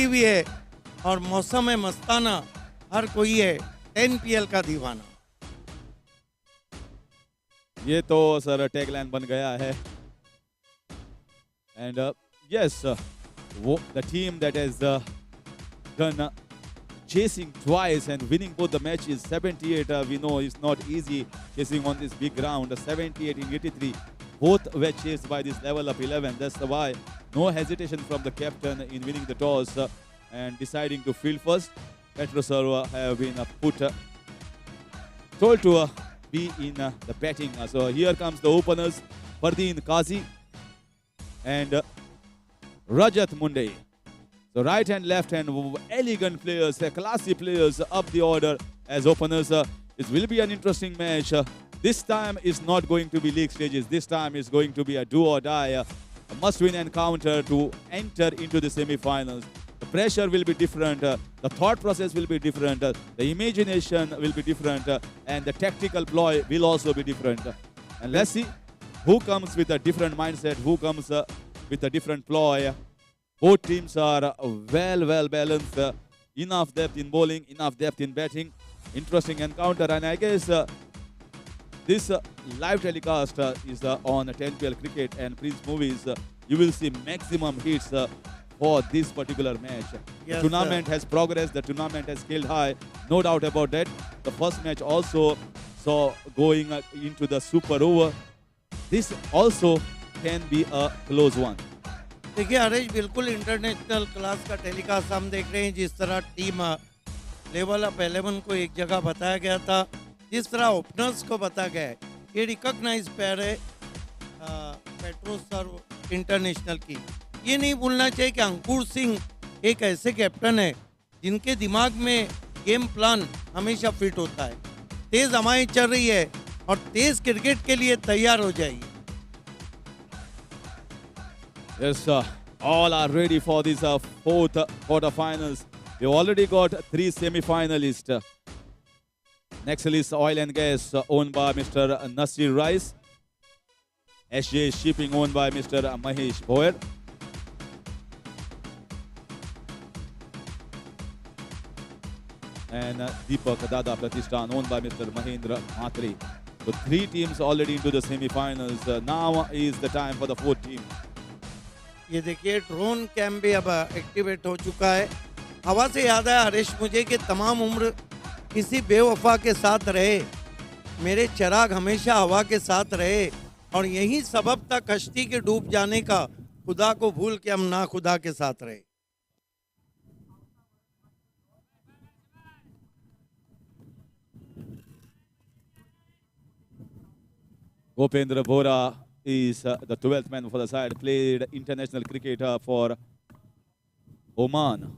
भी है और मौसम मस्ताना, हर कोई है 10 PL का दीवाना। ये तो सर टैगलाइन बन गया है। And yes, the team that has done chasing twice and winning both the matches, 78 we know is not easy chasing on this big ground. 78 in 83, both were chased by this level of 11. That's why no hesitation from the captain in winning the toss and deciding to field first. Petrosarva have been told to be in the batting. So here comes the openers, Fardeen Qazi and Rajat Munde. So right hand, left hand, elegant players, classy players up the order as openers. It will be an interesting match. This time is not going to be league stages. This time is going to be a do or die, a must-win encounter to enter into the semi-finals. The pressure will be different. The thought process will be different. The imagination will be different. And the tactical ploy will also be different. And let's see who comes with a different mindset, who comes with a different ploy. Both teams are well balanced. Enough depth in bowling, enough depth in batting. Interesting encounter. And I guess this live telecast is on 10PL Cricket and Prince Movies. You will see maximum hits for this particular match. Yes, the tournament has progressed. The tournament has scaled high. No doubt about that. The first match also saw going into the super over. This also can be a close one. देखिए हरीश, बिल्कुल international class का telecast हम देख रहे हैं। जिस तरह team level of 11 को एक जगह बताया गया था, जिस तरह ओपनर्स को बताया गया है, ये रिकॉग्नाइज पैर है पेट्रोसर्व इंटरनेशनल की। ये नहीं भूलना चाहिए कि अंकुर सिंह एक ऐसे कैप्टन है जिनके दिमाग में गेम प्लान हमेशा फिट होता है। तेज हवाएं चल रही है और तेज क्रिकेट के लिए तैयार हो जाइए। Yes, all are ready for this fourth quarterfinals. We've already got 3 semi-finalists. Next is Oil and Gas owned by Mr. Nasir Rice. SJ Shipping owned by Mr. Mahesh Boyer. And Deepak Dada Pratishthan owned by Mr. Mahendra Mhatre. So 3 teams already into the semi-finals. Now is the time for the 4th team. ये देखिए drone cam भी अब activate हो चुका है। हवा से याद है हरीश मुझे कि तमाम उम्र किसी बेवफा के साथ रहे, मेरे चिराग हमेशा हवा के साथ रहे, और यही सबब था कश्ती के डूब जाने का, खुदा को भूल के हम ना खुदा के साथ रहे। Gopendra Bora is the 12th man for the side, played international cricket for Oman.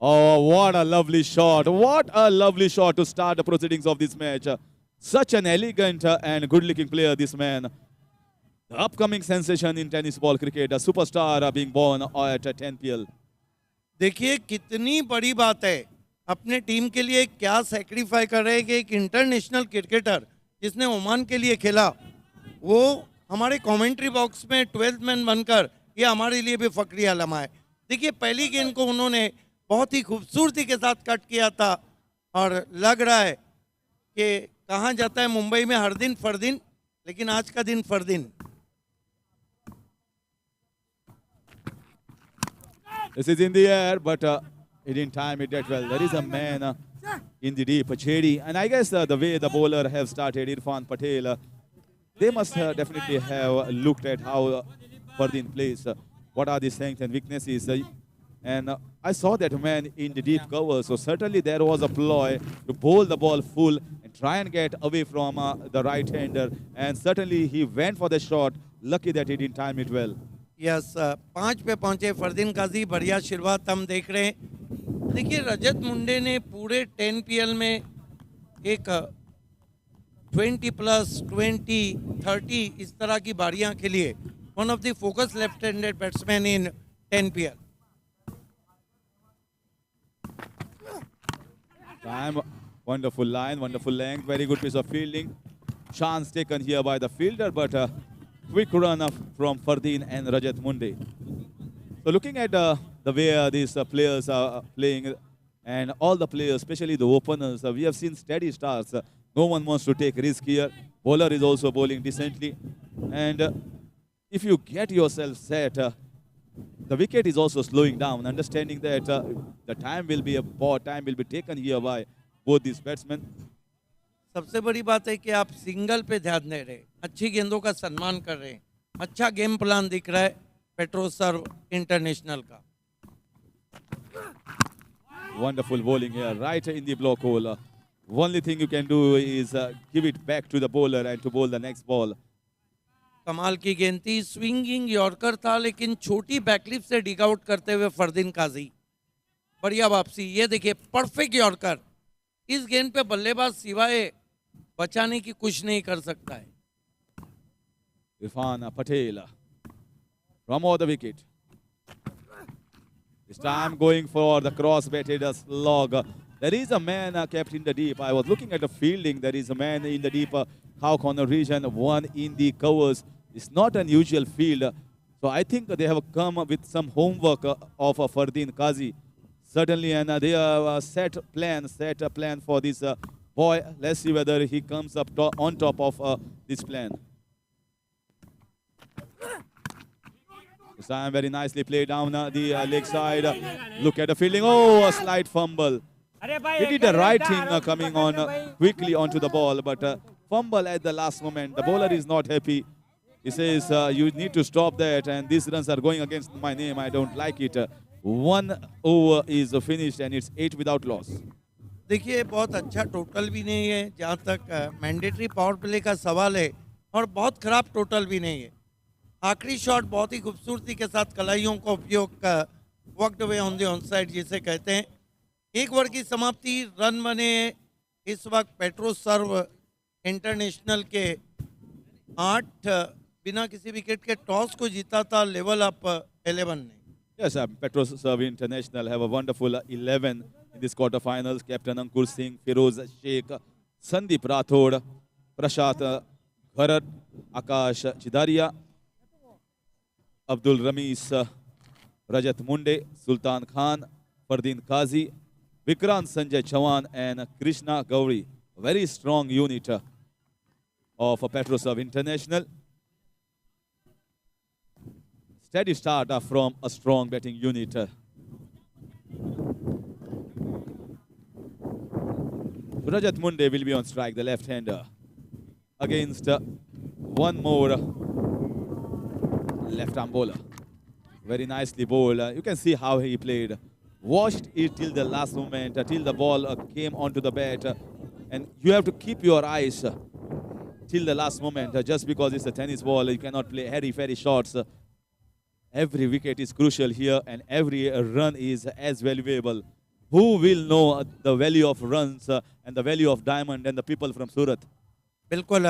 Oh, what a lovely shot. What a lovely shot to start the proceedings of this match. Such an elegant and good-looking player, this man. The upcoming sensation in tennis ball cricket, a superstar being born at 10PL. देखिए कितनी बड़ी बात है, अपने team के लिए क्या sacrifice कर रहे हैं कि एक इंटरनेशनल क्रिकेटर जिसने ओमान के लिए खेला, वो हमारे कमेंट्री बॉक्स में 12th मैन बनकर, ये हमारे लिए भी फख्री आलम है। देखिए पहली गेंद को उन्होंने बहुत ही खूबसूरती के साथ कट किया था और लग रहा है कि कहाँ जाता है मुंबई में हर दिन फरदीन, लेकिन आज का दिन Fardeen. This is in the air, but he didn't time it that well. There is a man in the deep, Chedi. And I guess the way the bowler have started, Irfan Patel, they must definitely have looked at how Fardeen plays. What are the strengths and weaknesses? And I saw that man in the deep cover. So certainly there was a ploy to bowl the ball full and try and get away from the right-hander. And certainly he went for the shot. Lucky that he didn't time it well. Yes 5 पे पहुंचे फरदीन काजी, बढ़िया शुरुआत हम देख रहे हैं। देखिए रजत मुंडे ने पूरे 10PL में एक 20+, 20, 30 इस तरह की बारियां खेली है। One of the focus left handed batsman in 10PL। Time, wonderful line, wonderful length, very good piece of fielding. Chance taken here by the fielder, but quick run up from Fardeen and Rajat Munde. So looking at the way these players are playing, and all the players, especially the openers, we have seen steady starts. No one wants to take risk here. Bowler is also bowling decently, and if you get yourself set, the wicket is also slowing down. Understanding that the time will be time will be taken here by both these batsmen. सबसे बड़ी बात है कि आप single पे ध्यान दे रहे हैं, अच्छी गेंदों का सम्मान कर रहे हैं, अच्छा गेम प्लान दिख रहा है पेट्रोसर्व इंटरनेशनल का। Wonderful bowling here, right in the block hole. Only thing you can do is give it back to the bowler and to bowl the next ball. कमाल की गेंद थी, स्विंगिंग यॉर्कर था, लेकिन छोटी बैकलिप से डिग आउट करते हुए फरदीन काजी, बढ़िया वापसी। ये देखिए परफेक्ट यॉर्कर। इस गेंद पे बल्लेबाज सिवाय बचाने की कुछ नहीं कर सकता है। Irfan Patel from over the wicket. This time going for the cross-batted slog. There is a man kept in the deep. I was looking at the fielding. There is a man in the deep cow corner region, one in the covers. It's not an usual field. So I think they have come with some homework of Fardeen Qazi. Certainly, and they have set a plan for this boy. Let's see whether he comes up on top of this plan. This time very nicely played down the leg side. Look at the fielding. Oh, a slight fumble. He did the right thing coming on quickly onto the ball, but fumble at the last moment. The bowler is not happy. He says, you need to stop that, and these runs are going against my name. I don't like it. 1 over is finished, and it's 8 without loss. देखिए बहुत अच्छा total भी नहीं है जहाँ तक mandatory power play का सवाल है, और बहुत खराब टोटल भी नहीं है। आखिरी शॉट बहुत ही खूबसूरती के साथ कलाइयों का उपयोग worked way on the on side जिसे कहते हैं। एक ओवर की समाप्ति, रन बने इस वक्त पेट्रोसर्व इंटरनेशनल के 8 बिना किसी विकेट के टॉस को जीता था लेवल अप 11 ने। Yes, Petroserve International have a wonderful 11 in this quarterfinals. Captain Ankur Singh, Firoz Sheikh, Sandeep Rathod, Prashant Bharat, Akash Chidaria, Abdul Ramees, Rajat Munde, Sultan Khan, Fardeen Qazi, Vikrant Sanjay Chauhan, and Krishna Gauri. Very strong unit of Petroserve International. Steady start from a strong batting unit. Rajat Munde will be on strike, the left-hander, against one more left-arm bowler. Very nicely bowled. You can see how he played. Watched it till the last moment, till the ball came onto the bat. And you have to keep your eyes till the last moment. Just because it's a tennis ball, you cannot play airy-fairy shots. Every wicket is crucial here, and every run is as valuable. Who will know the value of runs and the value of diamond and the people from Surat? बिल्कुल,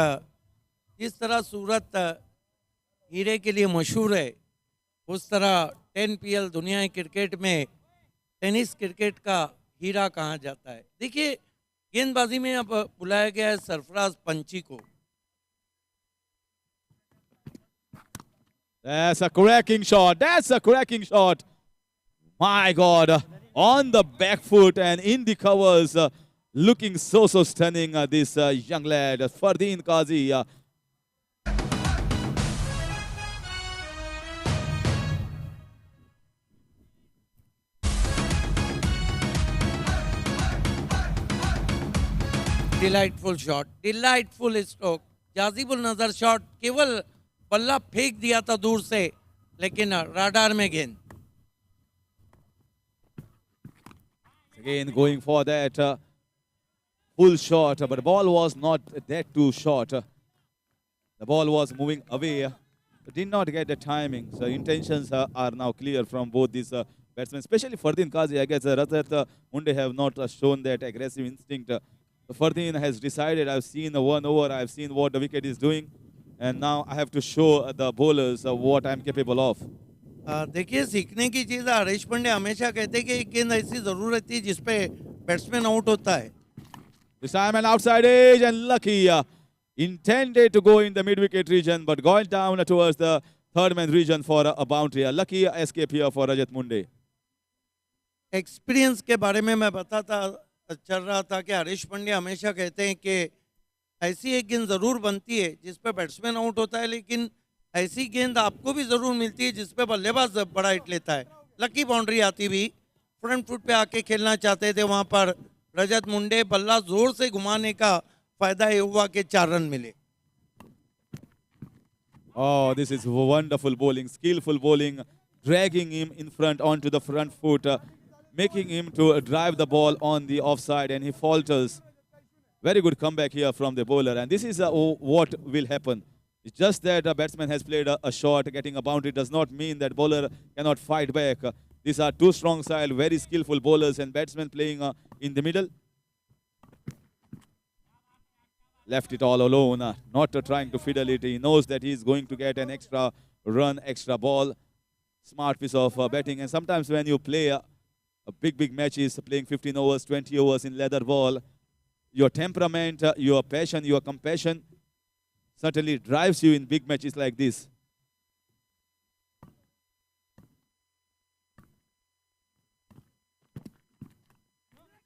जिस तरह सूरत हीरे के लिए मशहूर है, उस तरह 10 PL दुनिया क्रिकेट में टेनिस क्रिकेट का हीरा कहा जाता है। देखिए गेंदबाजी में अब बुलाया गया है सरफराज पंची को। That's a cracking shot. That's a cracking shot. My God. On the back foot and in the covers. Looking so stunning, this young lad, Fardeen Qazi. Delightful shot, delightful stroke, Jajibul Nazar shot, केवल बल्ला फेंक दिया था दूर से, लेकिन radar में गेंद। Again going for that full shot, but the ball was not that too short. The ball was moving away, did not get the timing. So intentions are now clear from both these batsmen, especially Fardeen Qazi. I guess Rajat Munde have not shown that aggressive instinct. Fardeen has decided, I've seen 1 over, I've seen what the wicket is doing, and now I have to show the bowlers what I'm capable of. देखिए सीखने की चीज़ है। हरीश पांडे हमेशा कहते हैं कि एक गेंद ऐसी ज़रूर रहती है जिसपे बैट्समैन आउट होता है। This time an outside edge, and lucky intended to go in the mid-wicket region, but going down towards the third man region for a boundary. A lucky escape here for Rajat Munde. Experience के बारे में मैं बताता चल रहा था कि हरीश पांड्या हमेशा कहते हैं कि ऐसी एक गेंद ज़रूर बनती है जिस पे बैट्समैन आउट होता है, लेकिन ऐसी गेंद आपको भी ज़रूर मिलती है जिस पे बल्लेबाज बड़ा हिट लेता है। लकी बाउंड्री आती भी, फ्रंट फुट पे आके खेलना चाहते थे वहां पर रजत मुंडे, बल्ला जोर से घुमाने का फायदा ये हुआ कि 4 रन मिले। Oh, this is wonderful bowling, skillful bowling, dragging him in front onto the front foot, making him to drive the ball on the offside, and he falters. Very good comeback here from the bowler, and this is what will happen. It's just that a batsman has played a shot, getting a boundary does not mean that bowler cannot fight back. These are two strong side, very skillful bowlers, and batsmen playing in the middle. Left it all alone, not trying to fiddle it. He knows that he's going to get an extra run, extra ball. Smart piece of batting. And sometimes when you play a big matches, playing 15 overs, 20 overs in leather ball, your temperament, your passion, your compassion certainly drives you in big matches like this.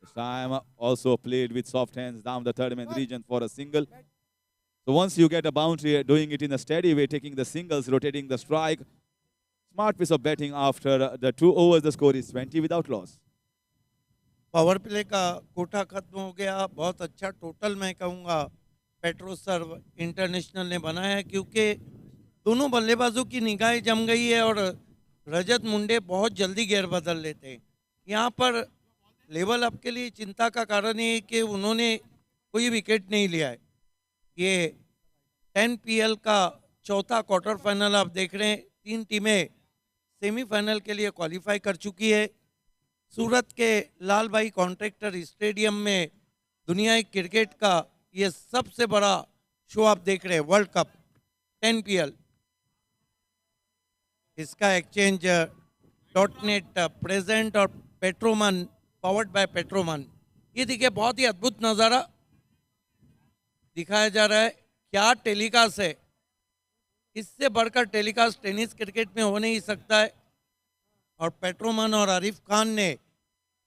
This time also played with soft hands down the third man region for a single. So once you get a boundary, doing it in a steady way, taking the singles, rotating the strike, smart piece of batting after the 2 overs, the score is 20 without loss. Power play का कोटा खत्म हो गया। बहुत अच्छा total मैं कहूँगा petro सर्व international ने बनाया है, क्योंकि दोनों बल्लेबाजों की निगाहें जम गई है और रजत मुंडे बहुत जल्दी गेयर बदल लेते हैं। यहाँ पर लेवल अप के लिए चिंता का कारण ये है कि उन्होंने कोई विकेट नहीं लिया है। ये 10 PL का चौथा क्वार्टर फाइनल आप देख रहे हैं। 3 टीमें सेमीफाइनल के लिए क्वालिफाई कर चुकी है। सूरत के लाल भाई कॉन्ट्रैक्टर स्टेडियम में दुनिया क्रिकेट का ये सबसे बड़ा शो आप देख रहे हैं, वर्ल्ड कप 10 PL। इसका एक्सचेंज .net प्रेजेंट और पेट्रोमन पावर्ड बाय पेट्रोमन। ये देखिए बहुत ही अद्भुत नज़ारा दिखाया जा रहा है। क्या टेलीकास्ट है, इससे बढ़कर टेलीकास्ट टेनिस क्रिकेट में हो नहीं सकता है। और पेट्रोमन और आरिफ खान ने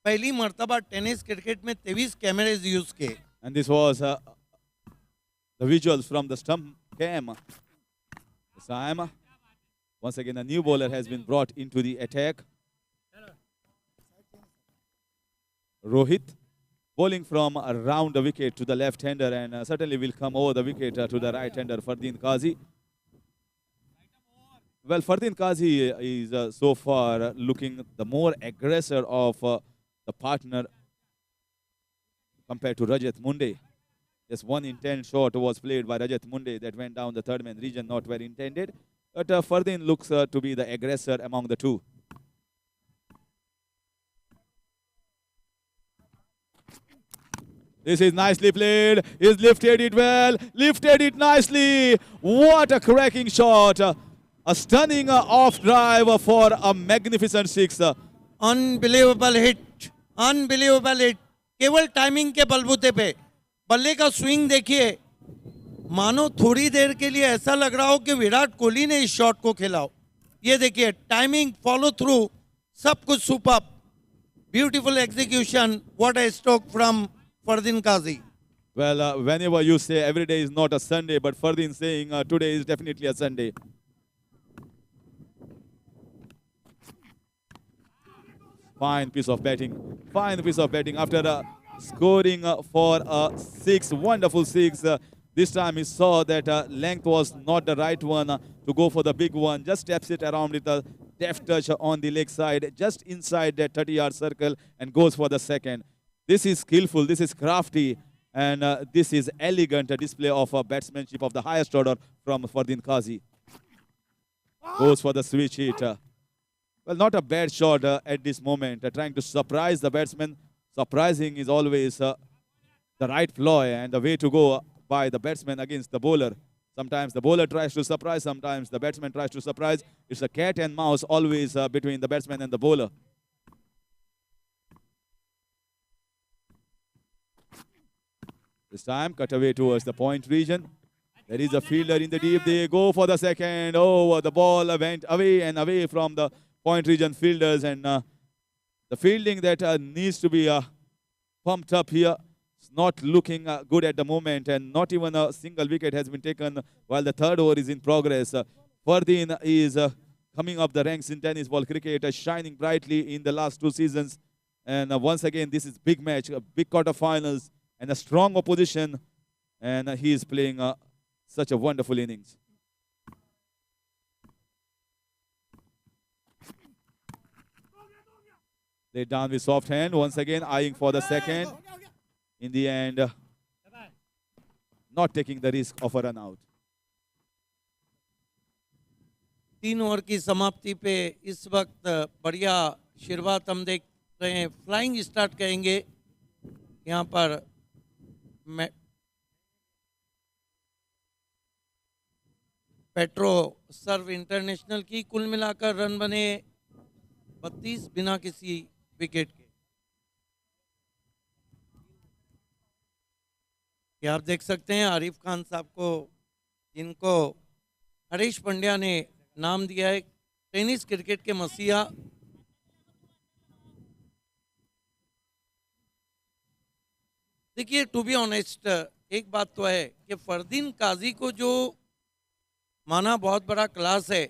पहली मर्तबा टेनिस क्रिकेट में 23 कैमरेज यूज किए। And this was the visuals from the stump cam. Sam, once again a new bowler has been brought into the attack. Rohit bowling from around the wicket to the left-hander, and certainly will come over the wicket to the right-hander Fardeen Qazi. Well, Fardeen Qazi is so far looking the more aggressor of the partner compared to Rajat Munde. Just one intense shot was played by Rajat Munde that went down the third man region, not very intended. But Fardeen looks to be the aggressor among the two. This is nicely played. He's lifted it well, lifted it nicely. What a cracking shot. A stunning off drive for a magnificent six. Unbelievable hit, unbelievable hit. केवल timing के बलबूते पे बल्ले का swing देखिए, मानो थोड़ी देर के लिए ऐसा लग रहा हो कि विराट कोहली ने इस शॉट को खेला हो। ये देखिए टाइमिंग, फॉलो थ्रू, सब कुछ super. Beautiful execution, what a stroke from Fardeen Qazi. Well, whenever you say every day is not a Sunday, but Fardeen saying today is definitely a Sunday. Fine piece of batting. Fine piece of batting. After scoring for a 6, wonderful 6. This time he saw that length was not the right one to go for the big one. Just steps it around with a deft touch on the leg side, just inside that 30-yard circle, and goes for the second. This is skillful, this is crafty, and this is elegant display of batsmanship of the highest order from Fardeen Qazi. Goes for the switch hit. Well, not a bad shot at this moment, trying to surprise the batsman. Surprising is always the right ploy and the way to go by the batsman against the bowler. Sometimes the bowler tries to surprise, sometimes the batsman tries to surprise. It's a cat and mouse always between the batsman and the bowler. This time, cut away towards the point region. There is a fielder in the deep. They go for the second. Oh, the ball went away and away from the point region fielders. And the fielding that needs to be pumped up here. It's not looking good at the moment. And not even a single wicket has been taken while the third over is in progress. Fardeen is coming up the ranks in tennis ball cricket, shining brightly in the last 2 seasons. And once again, this is big match, a big quarterfinals, and a strong opposition. And he is playing such a wonderful innings. Laid down with soft hand, once again eyeing for the second. In the end, not taking the risk of a run out. 3 over की समाप्ति पे इस वक्त बढ़िया शुरुआत हम देख रहे हैं। फ्लाइंग स्टार्ट कहेंगे यहाँ पर। पेट्रो सर्व इंटरनेशनल की कुल मिलाकर रन बने 32 बिना किसी विकेट के। ये आप देख सकते हैं आरिफ खान साहब को, जिनको हरीश पंड्या ने नाम दिया है टेनिस क्रिकेट के मसीहा। देखिए, टू बी ऑनेस्ट, एक बात तो है कि फरदीन काजी को जो माना बहुत बड़ा क्लास है,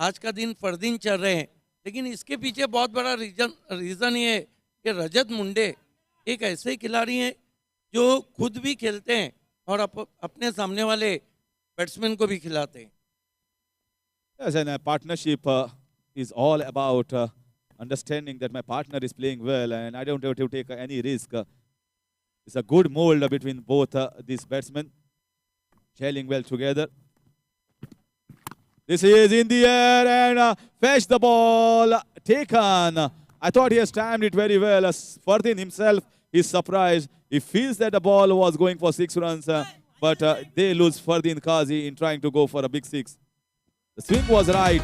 आज का दिन फरदीन चल रहे हैं, लेकिन इसके पीछे बहुत बड़ा रीज़न ये है कि रजत मुंडे एक ऐसे खिलाड़ी हैं जो खुद भी खेलते हैं और अपने सामने वाले बैट्समैन को भी खिलाते हैं। Yes, and a partnership is all about understanding that my partner is playing well and I don't have to take any risk. It's a good mold between both these batsmen, gelling well together. This is in the air and fetch the ball taken. I thought he has timed it very well. Fardeen himself is surprised. He feels that the ball was going for 6 runs, but they lose Fardeen Kazi in trying to go for a big 6. The swing was right.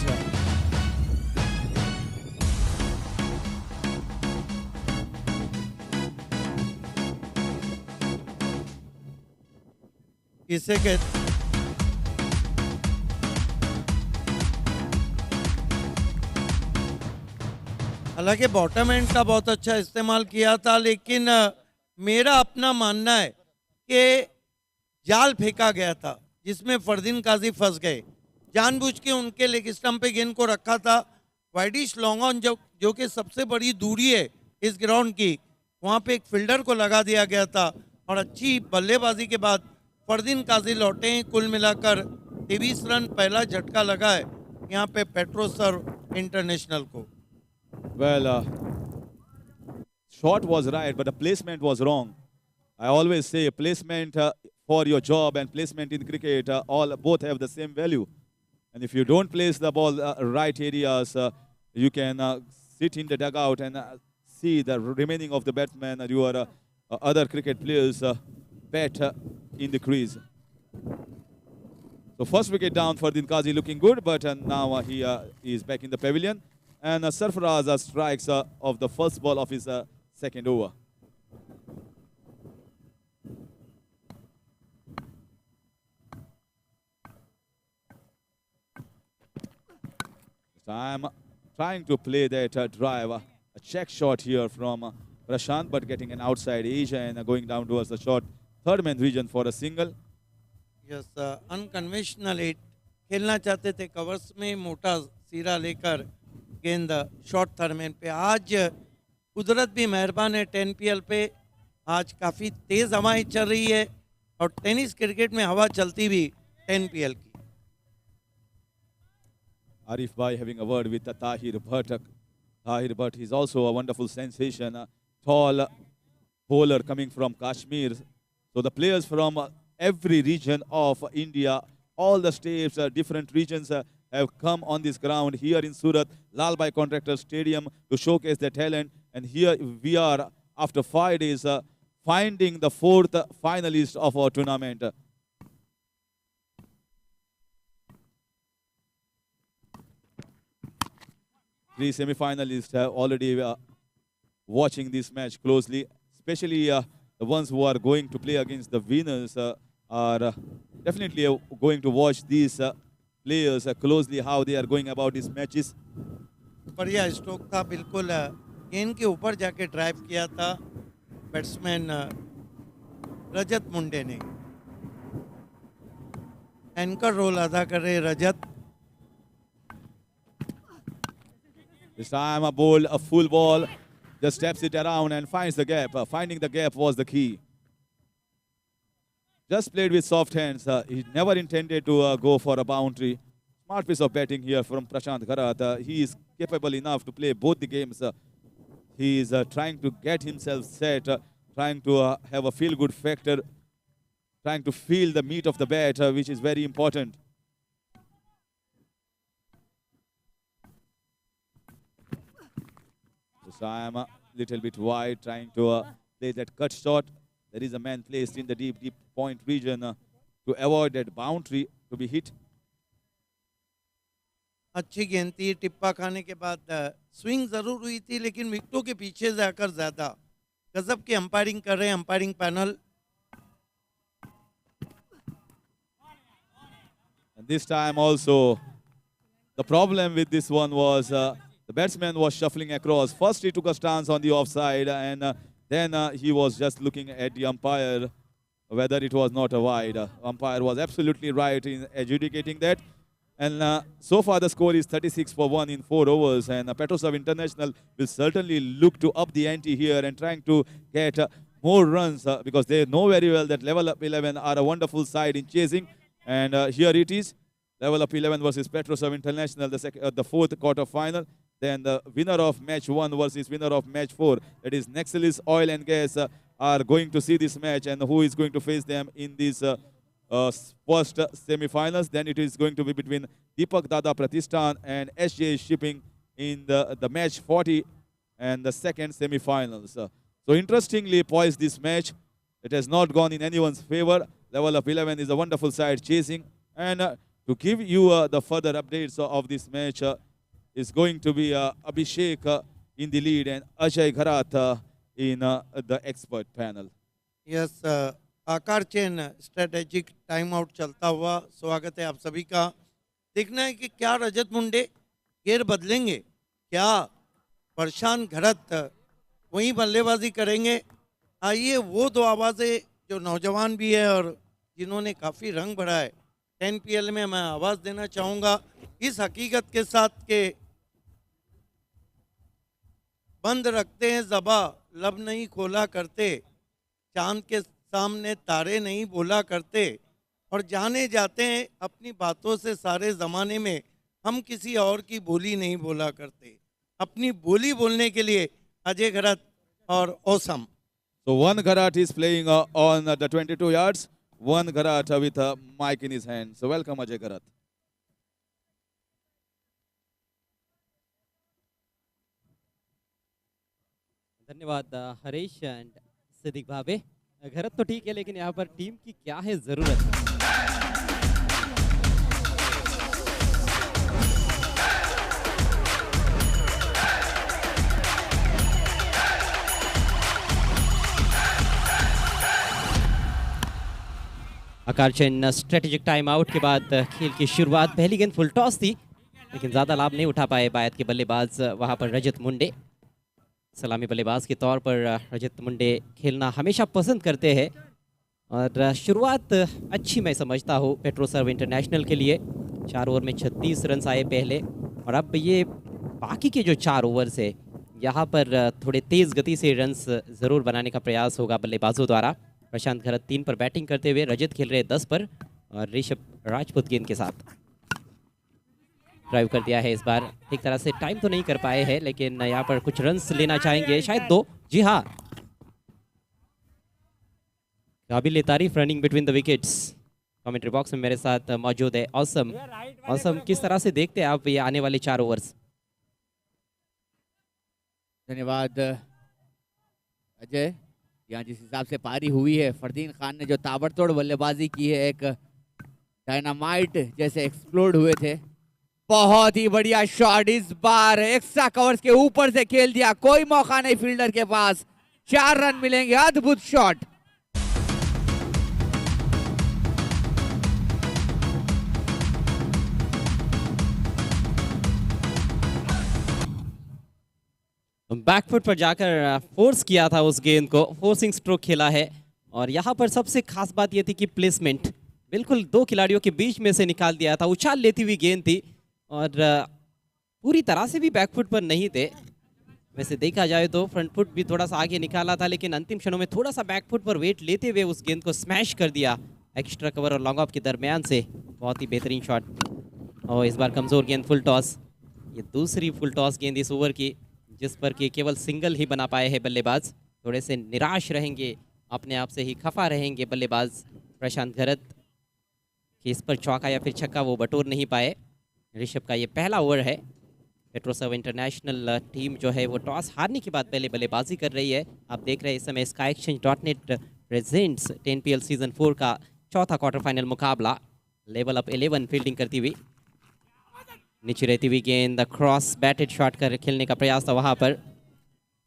इसे कहते हालांकि bottom and का बहुत अच्छा इस्तेमाल किया था, लेकिन मेरा अपना मानना है कि जाल फेंका गया था जिसमें फरदीन काजी फंस गए। जानबूझ के उनके लेग स्टंप पे गेंद को रखा था। वाइडिश लॉन्ग ऑन जो कि सबसे बड़ी दूरी है इस ग्राउंड की, वहाँ पे एक फील्डर को लगा दिया गया था और अच्छी बल्लेबाजी के बाद फरदीन काजी लौटे हैं। कुल मिलाकर 23 रन पहला झटका लगा है यहाँ पे पेट्रो सर्व इंटरनेशनल को। Well, shot was right, but the placement was wrong. I always say placement for your job and placement in cricket, both have the same value. And if you don't place the ball right areas, you can sit in the dugout and see the remaining of the batsmen and your other cricket players bat in the crease. So first wicket down for Fardeen Kazi, looking good, but now he is back in the pavilion. And Sarfaraz strikes of the first ball of his second over. So I'm trying to play that drive, a check shot here from Prashant, but getting an outside edge and going down towards the short third man region for a single. Yes, unconventional hit खेलना चाहते थे, covers में मोटा सिरा लेकर गेंद short third पे। आज कुदरत भी मेहरबान है 10 PL पे, आज काफ़ी तेज़ हवाएं चल रही है और टेनिस क्रिकेट में हवा चलती भी 10 PL की। Arif Bhai having a word with Tahir Bhatt. Tahir Bhatt is also a wonderful sensation, a tall bowler coming from Kashmir. So the players from every region of India, all the states, different regions have come on this ground here in Surat, Lal Bhai Contractor Stadium to showcase their talent. And here we are after 5 days finding the 4th finalist of our tournament. Three semi-finalists have already watching this match closely, especially the ones who are going to play against the winners are definitely going to watch these players closely, how they are going about these matches. बढ़िया stroke था, बिल्कुल गेंद के ऊपर जाके drive किया था batsman रजत मुंडे ने। एंकर रोल अदा कर रहे रजत। This time a ball, a full ball, just steps it around and finds the gap. Finding the gap was the key. Just played with soft hands. He never intended to go for a boundary. Smart piece of batting here from Prashant Gharat. He is capable enough to play both the games. He is trying to get himself set, trying to have a feel-good factor, trying to feel the meat of the bat, which is very important. So I am a little bit wide, trying to play that cut shot. There is a man placed in the deep point region to avoid that boundary to be hit. अच्छी गेंद थी, टिप्पा खाने के बाद swing जरूर हुई थी, लेकिन विकेटों के पीछे जाकर ज्यादा गजब की अंपायरिंग कर रहे हैं umpiring panel. And this time also, the problem with this one was the batsman was shuffling across. First he took a stance on the offside, and then he was just looking at the umpire whether it was not a wide. Umpire was absolutely right in adjudicating that. And so far the score is 36 for 1 in 4 overs, and Petrosov International will certainly look to up the ante here and trying to get more runs because they know very well that Level Up 11 are a wonderful side in chasing. And here it is, Level Up 11 versus Petrosov International, the fourth quarter final. Then the winner of match 1 versus winner of match 4, that is Nexalis Oil and Gas, are going to see this match, and who is going to face them in this first semi-finals. Then it is going to be between Deepak Dada Pratishthan and SJ Shipping in the match 40 and the second semi-finals. So interestingly poised this match. It has not gone in anyone's favor. Level Up 11 is a wonderful side chasing. And to give you the further updates of this match is going to be Abhishek in the lead and Ajay Gharat in the expert panel. Yes, आकार chain strategic time out चलता हुआ स्वागत है आप सभी का। देखना है कि क्या रजत मुंडे गेर बदलेंगे, क्या प्रशांत घरत वही बल्लेबाजी करेंगे। आइए वो दो आवाज़ें जो नौजवान भी है और जिन्होंने काफ़ी रंग भरा है 10 PL में, मैं आवाज़ देना चाहूँगा इस हकीकत के साथ के बंद रखते हैं ज़बा, लब नहीं खोला करते, चांद के सामने तारे नहीं बोला करते, और जाने जाते हैं अपनी बातों से सारे ज़माने में, हम किसी और की बोली नहीं बोला करते। अपनी बोली बोलने के लिए अजय घरत और awesome. So one Gharat is playing on the 22 yards, one Gharat with a mic in his hand. So welcome Ajay Gharat. धन्यवाद हरीश एंड सिद्दीक भावे। घरत तो ठीक है, लेकिन यहाँ पर टीम की क्या है ज़रूरत। आकार चेन स्ट्रेटेजिक टाइम आउट के बाद खेल की शुरुआत, पहली गेंद फुल टॉस थी लेकिन ज़्यादा लाभ नहीं उठा पाए बायत के बल्लेबाज वहाँ पर रजत मुंडे। सलामी बल्लेबाज के तौर पर रजत मुंडे खेलना हमेशा पसंद करते हैं और शुरुआत अच्छी मैं समझता हूँ पेट्रोसर्व इंटरनेशनल के लिए। 4 ओवर में 36 रन आए पहले, और अब ये बाकी के जो 4 ओवर्स है यहाँ पर थोड़े तेज़ गति से रन्स ज़रूर बनाने का प्रयास होगा बल्लेबाजों द्वारा। प्रशांत घरत 3 पर बैटिंग करते हुए, रजत खेल रहे 10 पर और ऋषभ राजपूत गेंद के साथ ड्राइव कर दिया है। इस बार एक तरह से टाइम तो नहीं कर पाए हैं, लेकिन यहाँ पर कुछ रन्स लेना चाहेंगे, शायद 2। जी हाँ, काबिल तारीफ running between the wickets. Commentary box में मेरे साथ मौजूद है औसम। औसम, किस तरह से देखते हैं आप ये आने वाले 4 ओवर्स? धन्यवाद अजय। यहाँ जिस हिसाब से पारी हुई है, फरदीन खान ने जो ताबड़तोड़ बल्लेबाजी की है, एक डायनामाइट जैसे एक्सप्लोड हुए थे। बहुत ही बढ़िया शॉट, इस बार एक्स्ट्रा कवर्स के ऊपर से खेल दिया, कोई मौका नहीं फील्डर के पास, 4 रन मिलेंगे। अद्भुत शॉट। बैकफुट पर जाकर फोर्स किया था उस गेंद को, फोर्सिंग स्ट्रोक खेला है। और यहाँ पर सबसे खास बात ये थी कि प्लेसमेंट बिल्कुल दो खिलाड़ियों के बीच में से निकाल दिया था, उछाल लेती हुई गेंद थी और पूरी तरह से भी बैकफुट पर नहीं थे। वैसे देखा जाए तो फ्रंट फुट भी थोड़ा सा आगे निकाला था, लेकिन अंतिम क्षणों में थोड़ा सा बैकफुट पर वेट लेते हुए उस गेंद को स्मैश कर दिया एक्स्ट्रा कवर और लॉन्ग ऑफ के दरमियान से। बहुत ही बेहतरीन शॉट। और इस बार कमज़ोर गेंद फुल टॉस, ये दूसरी फुल टॉस गेंद इस ओवर की जिस पर कि केवल सिंगल ही बना पाए हैं बल्लेबाज। थोड़े से निराश रहेंगे, अपने आप से ही खफा रहेंगे बल्लेबाज प्रशांत घरत कि इस पर चौका या फिर छक्का वो बटोर नहीं पाए। ऋषभ का ये पहला ओवर है। पेट्रोसर्व इंटरनेशनल टीम जो है वो टॉस हारने के बाद पहले बल्लेबाजी कर रही है। आप देख रहे हैं इस समय SkyExchange.net प्रेजेंट्स 10PL सीजन 4 का चौथा क्वार्टर फाइनल मुकाबला। लेवल अप 11 फील्डिंग करती हुई, नीचे रहती हुई गेंद क्रॉस बैटेड शॉट कर खेलने का प्रयास था वहाँ पर।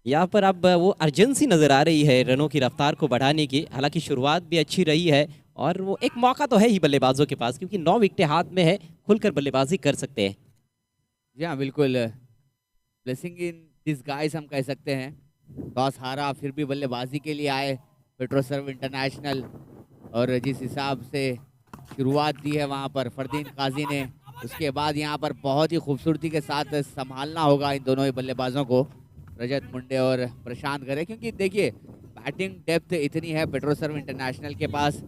यहाँ पर अब वो अर्जेंसी नज़र आ रही है रनों की रफ्तार को बढ़ाने की। हालांकि शुरुआत भी अच्छी रही है और वो एक मौका तो है ही बल्लेबाजों के पास, क्योंकि 9 विकेटें हाथ में है, खुलकर बल्लेबाजी कर सकते हैं। जी हाँ, बिल्कुल ब्लेसिंग इन डिसगाइज हम कह सकते हैं। टॉस हारा फिर भी बल्लेबाजी के लिए आए पेट्रोसर्व इंटरनेशनल, और जिस हिसाब से शुरुआत दी है वहाँ पर फरदीन काजी ने, उसके बाद यहाँ पर बहुत ही खूबसूरती के साथ संभालना होगा इन दोनों ही बल्लेबाजों को, रजत मुंडे और प्रशांत घरे। क्योंकि देखिए बैटिंग डेप्थ इतनी है पेट्रोसर्व इंटरनेशनल के पास।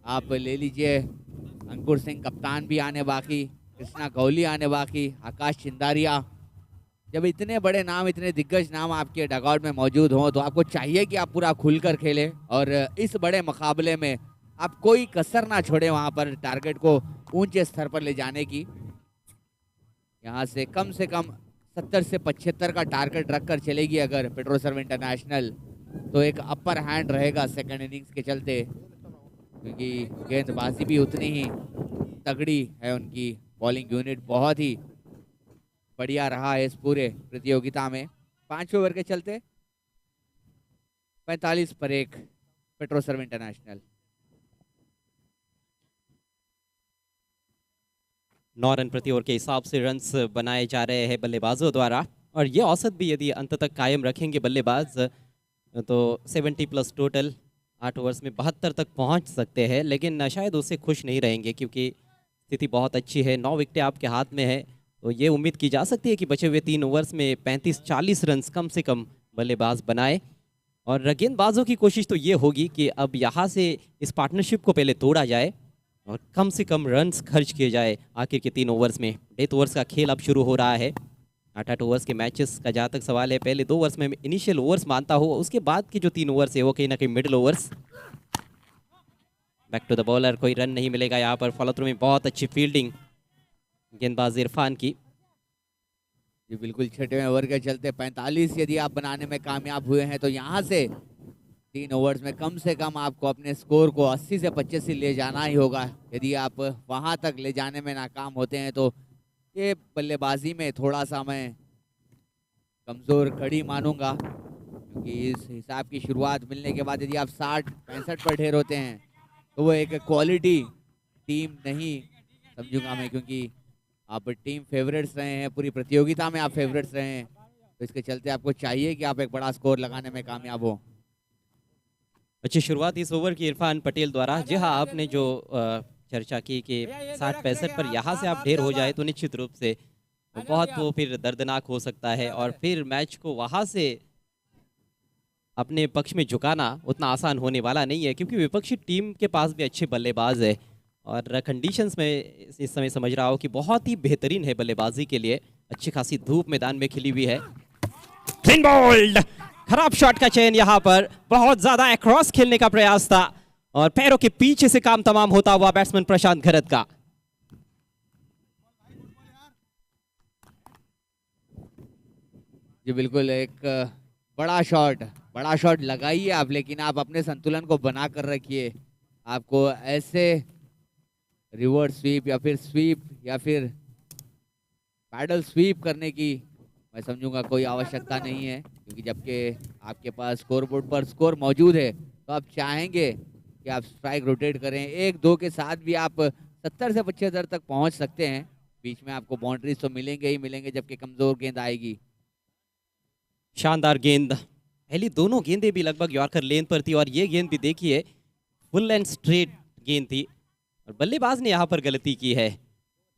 आप ले लीजिए अंकुर सिंह कप्तान भी आने बाकी, कृष्णा गौली आने बाकी, आकाश चिंदारिया। जब इतने बड़े नाम, इतने दिग्गज नाम आपके डगआउट में मौजूद हों तो आपको चाहिए कि आप पूरा खुलकर खेलें और इस बड़े मुकाबले में आप कोई कसर ना छोड़े वहाँ पर टारगेट को ऊंचे स्तर पर ले जाने की। यहाँ से कम 70 से 75 का टारगेट रखकर चलेगी अगर पेट्रोसर्व इंटरनेशनल, तो एक अपर हैंड रहेगा सेकंड इनिंग्स के चलते, क्योंकि गेंदबाजी भी उतनी ही तगड़ी है उनकी। बॉलिंग यूनिट बहुत ही बढ़िया रहा है इस पूरे प्रतियोगिता में। 5 ओवर के चलते 45 पर 1 पेट्रोसर्व इंटरनेशनल। 9 रन प्रति ओवर के हिसाब से रन्स बनाए जा रहे हैं बल्लेबाजों द्वारा, और ये औसत भी यदि अंत तक कायम रखेंगे बल्लेबाज तो 70+ टोटल 8 ओवर्स में 72 तक पहुंच सकते हैं। लेकिन शायद उससे खुश नहीं रहेंगे क्योंकि स्थिति बहुत अच्छी है, 9 विकेटें आपके हाथ में है, तो ये उम्मीद की जा सकती है कि बचे हुए 3 ओवर्स में 35-40 रन कम से कम बल्लेबाज बनाए। और गेंदबाजों की कोशिश तो ये होगी कि अब यहाँ से इस पार्टनरशिप को पहले तोड़ा जाए और कम से कम रन्स खर्च किए जाए आखिर के 3 ओवर्स में। डेथ ओवर्स का खेल अब शुरू हो रहा है। 8-8 ओवर्स के मैचेस का जहाँ तक सवाल है, पहले 2 ओवर्स में इनिशियल ओवर्स मानता हो, उसके बाद के जो 3 ओवर्स है वो कहीं ना कहीं middle overs. Back to the bowler, कोई रन नहीं मिलेगा यहाँ पर। फॉलो थ्रू में बहुत अच्छी फील्डिंग गेंदबाज इरफान की। जी बिल्कुल, 6वें ओवर के चलते 45 यदि आप बनाने में कामयाब हुए हैं तो यहाँ से 3 ओवर्स में कम से कम आपको अपने स्कोर को 80 से 85 ले जाना ही होगा। यदि आप वहाँ तक ले जाने में नाकाम होते हैं तो ये बल्लेबाजी में थोड़ा सा मैं कमज़ोर कड़ी मानूंगा, क्योंकि इस हिसाब की शुरुआत मिलने के बाद यदि आप 60-65 पर ढेर होते हैं तो वो एक क्वालिटी टीम नहीं समझूंगा मैं, क्योंकि आप टीम फेवरेट्स रहे हैं, पूरी प्रतियोगिता में आप फेवरेट्स रहे हैं, तो इसके चलते आपको चाहिए कि आप एक बड़ा स्कोर लगाने में कामयाब हो। अच्छी शुरुआत इस ओवर की इरफान पटेल द्वारा। जी हाँ, आपने जो चर्चा की कि 60-65 पर यहाँ से आप ढेर हो जाए तो निश्चित रूप से बहुत वो फिर दर्दनाक हो सकता है, और फिर मैच को वहाँ से अपने पक्ष में झुकाना उतना आसान होने वाला नहीं है, क्योंकि विपक्षी टीम के पास भी अच्छे बल्लेबाज है और कंडीशंस में इस समय समझ रहा हो कि बहुत ही बेहतरीन है बल्लेबाजी के लिए। अच्छी खासी धूप मैदान में खिली हुई है। क्लीन बोल्ड, खराब शॉट का चयन यहाँ पर, बहुत ज्यादा अक्रॉस खेलने का प्रयास था और पैरों के पीछे से काम तमाम होता हुआ बैट्समैन प्रशांत घरत का। जी बिल्कुल, एक बड़ा शॉट लगाइए आप, लेकिन आप अपने संतुलन को बना कर रखिए। आपको ऐसे रिवर्स स्वीप या फिर पैडल स्वीप करने की मैं समझूंगा कोई आवश्यकता नहीं है, क्योंकि जबकि आपके पास स्कोर बोर्ड पर स्कोर मौजूद है तो आप चाहेंगे कि आप स्ट्राइक रोटेट करें। 1-2 के साथ भी आप 70 से 75 तक पहुंच सकते हैं। बीच में आपको बाउंड्रीज तो मिलेंगे ही मिलेंगे जबकि कमजोर गेंद आएगी। शानदार गेंद, पहली दोनों गेंदें भी लगभग यॉर्कर लेन पर थी और ये गेंद भी देखिए फुल एंड स्ट्रेट गेंद थी और बल्लेबाज ने यहाँ पर गलती की है।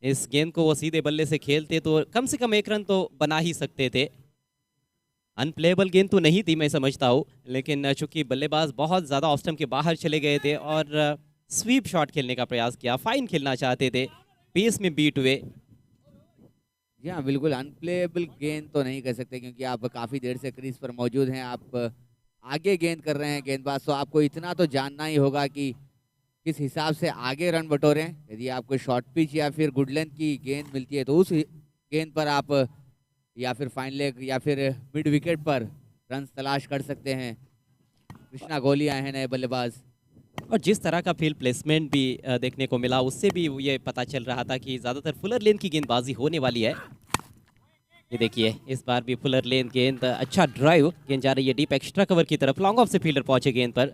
इस गेंद को वो सीधे बल्ले से खेलते तो कम से कम एक रन तो बना ही सकते थे। अनप्लेएबल गेंद तो नहीं थी मैं समझता हूँ, लेकिन चूंकि बल्लेबाज बहुत ज़्यादा ऑफ स्टंप के बाहर चले गए थे और स्वीप शॉट खेलने का प्रयास किया, फाइन खेलना चाहते थे, पेस में बीट हुए। जी हाँ, बिल्कुल अनप्लेएबल गेंद तो नहीं कह सकते क्योंकि आप काफ़ी देर से क्रीज पर मौजूद हैं, आप आगे गेंद कर रहे हैं गेंदबाज, तो आपको इतना तो जानना ही होगा कि किस हिसाब से आगे रन बटोरें। यदि आपको शॉर्ट पिच या फिर गुड लेंथ की गेंद मिलती है तो उस गेंद पर आप या फिर फाइन लेग या फिर मिड विकेट पर रन तलाश कर सकते हैं। कृष्णा गोली आए हैं नए बल्लेबाज। और जिस तरह का फील्ड प्लेसमेंट भी देखने को मिला उससे भी ये पता चल रहा था कि ज़्यादातर फुलर लेन की गेंदबाजी होने वाली है। ये देखिए इस बार भी फुलर लेन गेंद, अच्छा ड्राइव, गेंद जा रही है डीप एक्स्ट्रा कवर की तरफ, लॉन्ग ऑफ से फील्डर पहुंचे गेंद पर।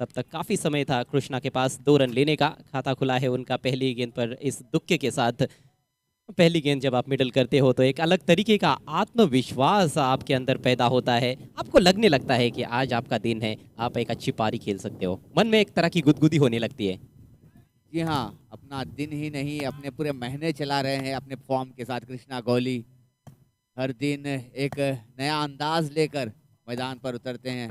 तब तक काफ़ी समय था कृष्णा के पास 2 रन लेने का, खाता खुला है उनका पहली गेंद पर इस दुक्के के साथ। पहली गेंद जब आप मिडल करते हो तो एक अलग तरीके का आत्मविश्वास आपके अंदर पैदा होता है, आपको लगने लगता है कि आज आपका दिन है, आप एक अच्छी पारी खेल सकते हो, मन में एक तरह की गुदगुदी होने लगती है। जी हाँ, अपना दिन ही नहीं अपने पूरे महीने चला रहे हैं अपने फॉर्म के साथ कृष्णा गोली। हर दिन एक नया अंदाज लेकर मैदान पर उतरते हैं।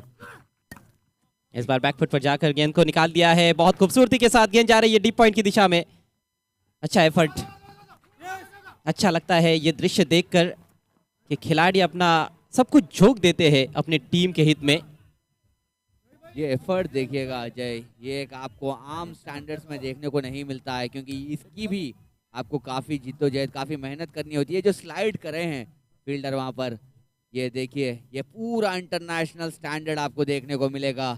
इस बार बैकफुट पर जाकर गेंद को निकाल दिया है, बहुत खूबसूरती के साथ गेंद जा रही है डीप पॉइंट की दिशा में। अच्छा एफर्ट, अच्छा लगता है ये दृश्य देखकर कि खिलाड़ी अपना सब कुछ झोंक देते हैं अपने टीम के हित में। ये एफर्ट देखिएगा अजय, ये एक आपको आम स्टैंडर्ड्स में देखने को नहीं मिलता है क्योंकि इसकी भी आपको काफ़ी जिद्दोजहद, काफ़ी मेहनत करनी होती है। जो स्लाइड करे हैं फील्डर वहाँ पर, ये देखिए ये पूरा इंटरनेशनल स्टैंडर्ड आपको देखने को मिलेगा।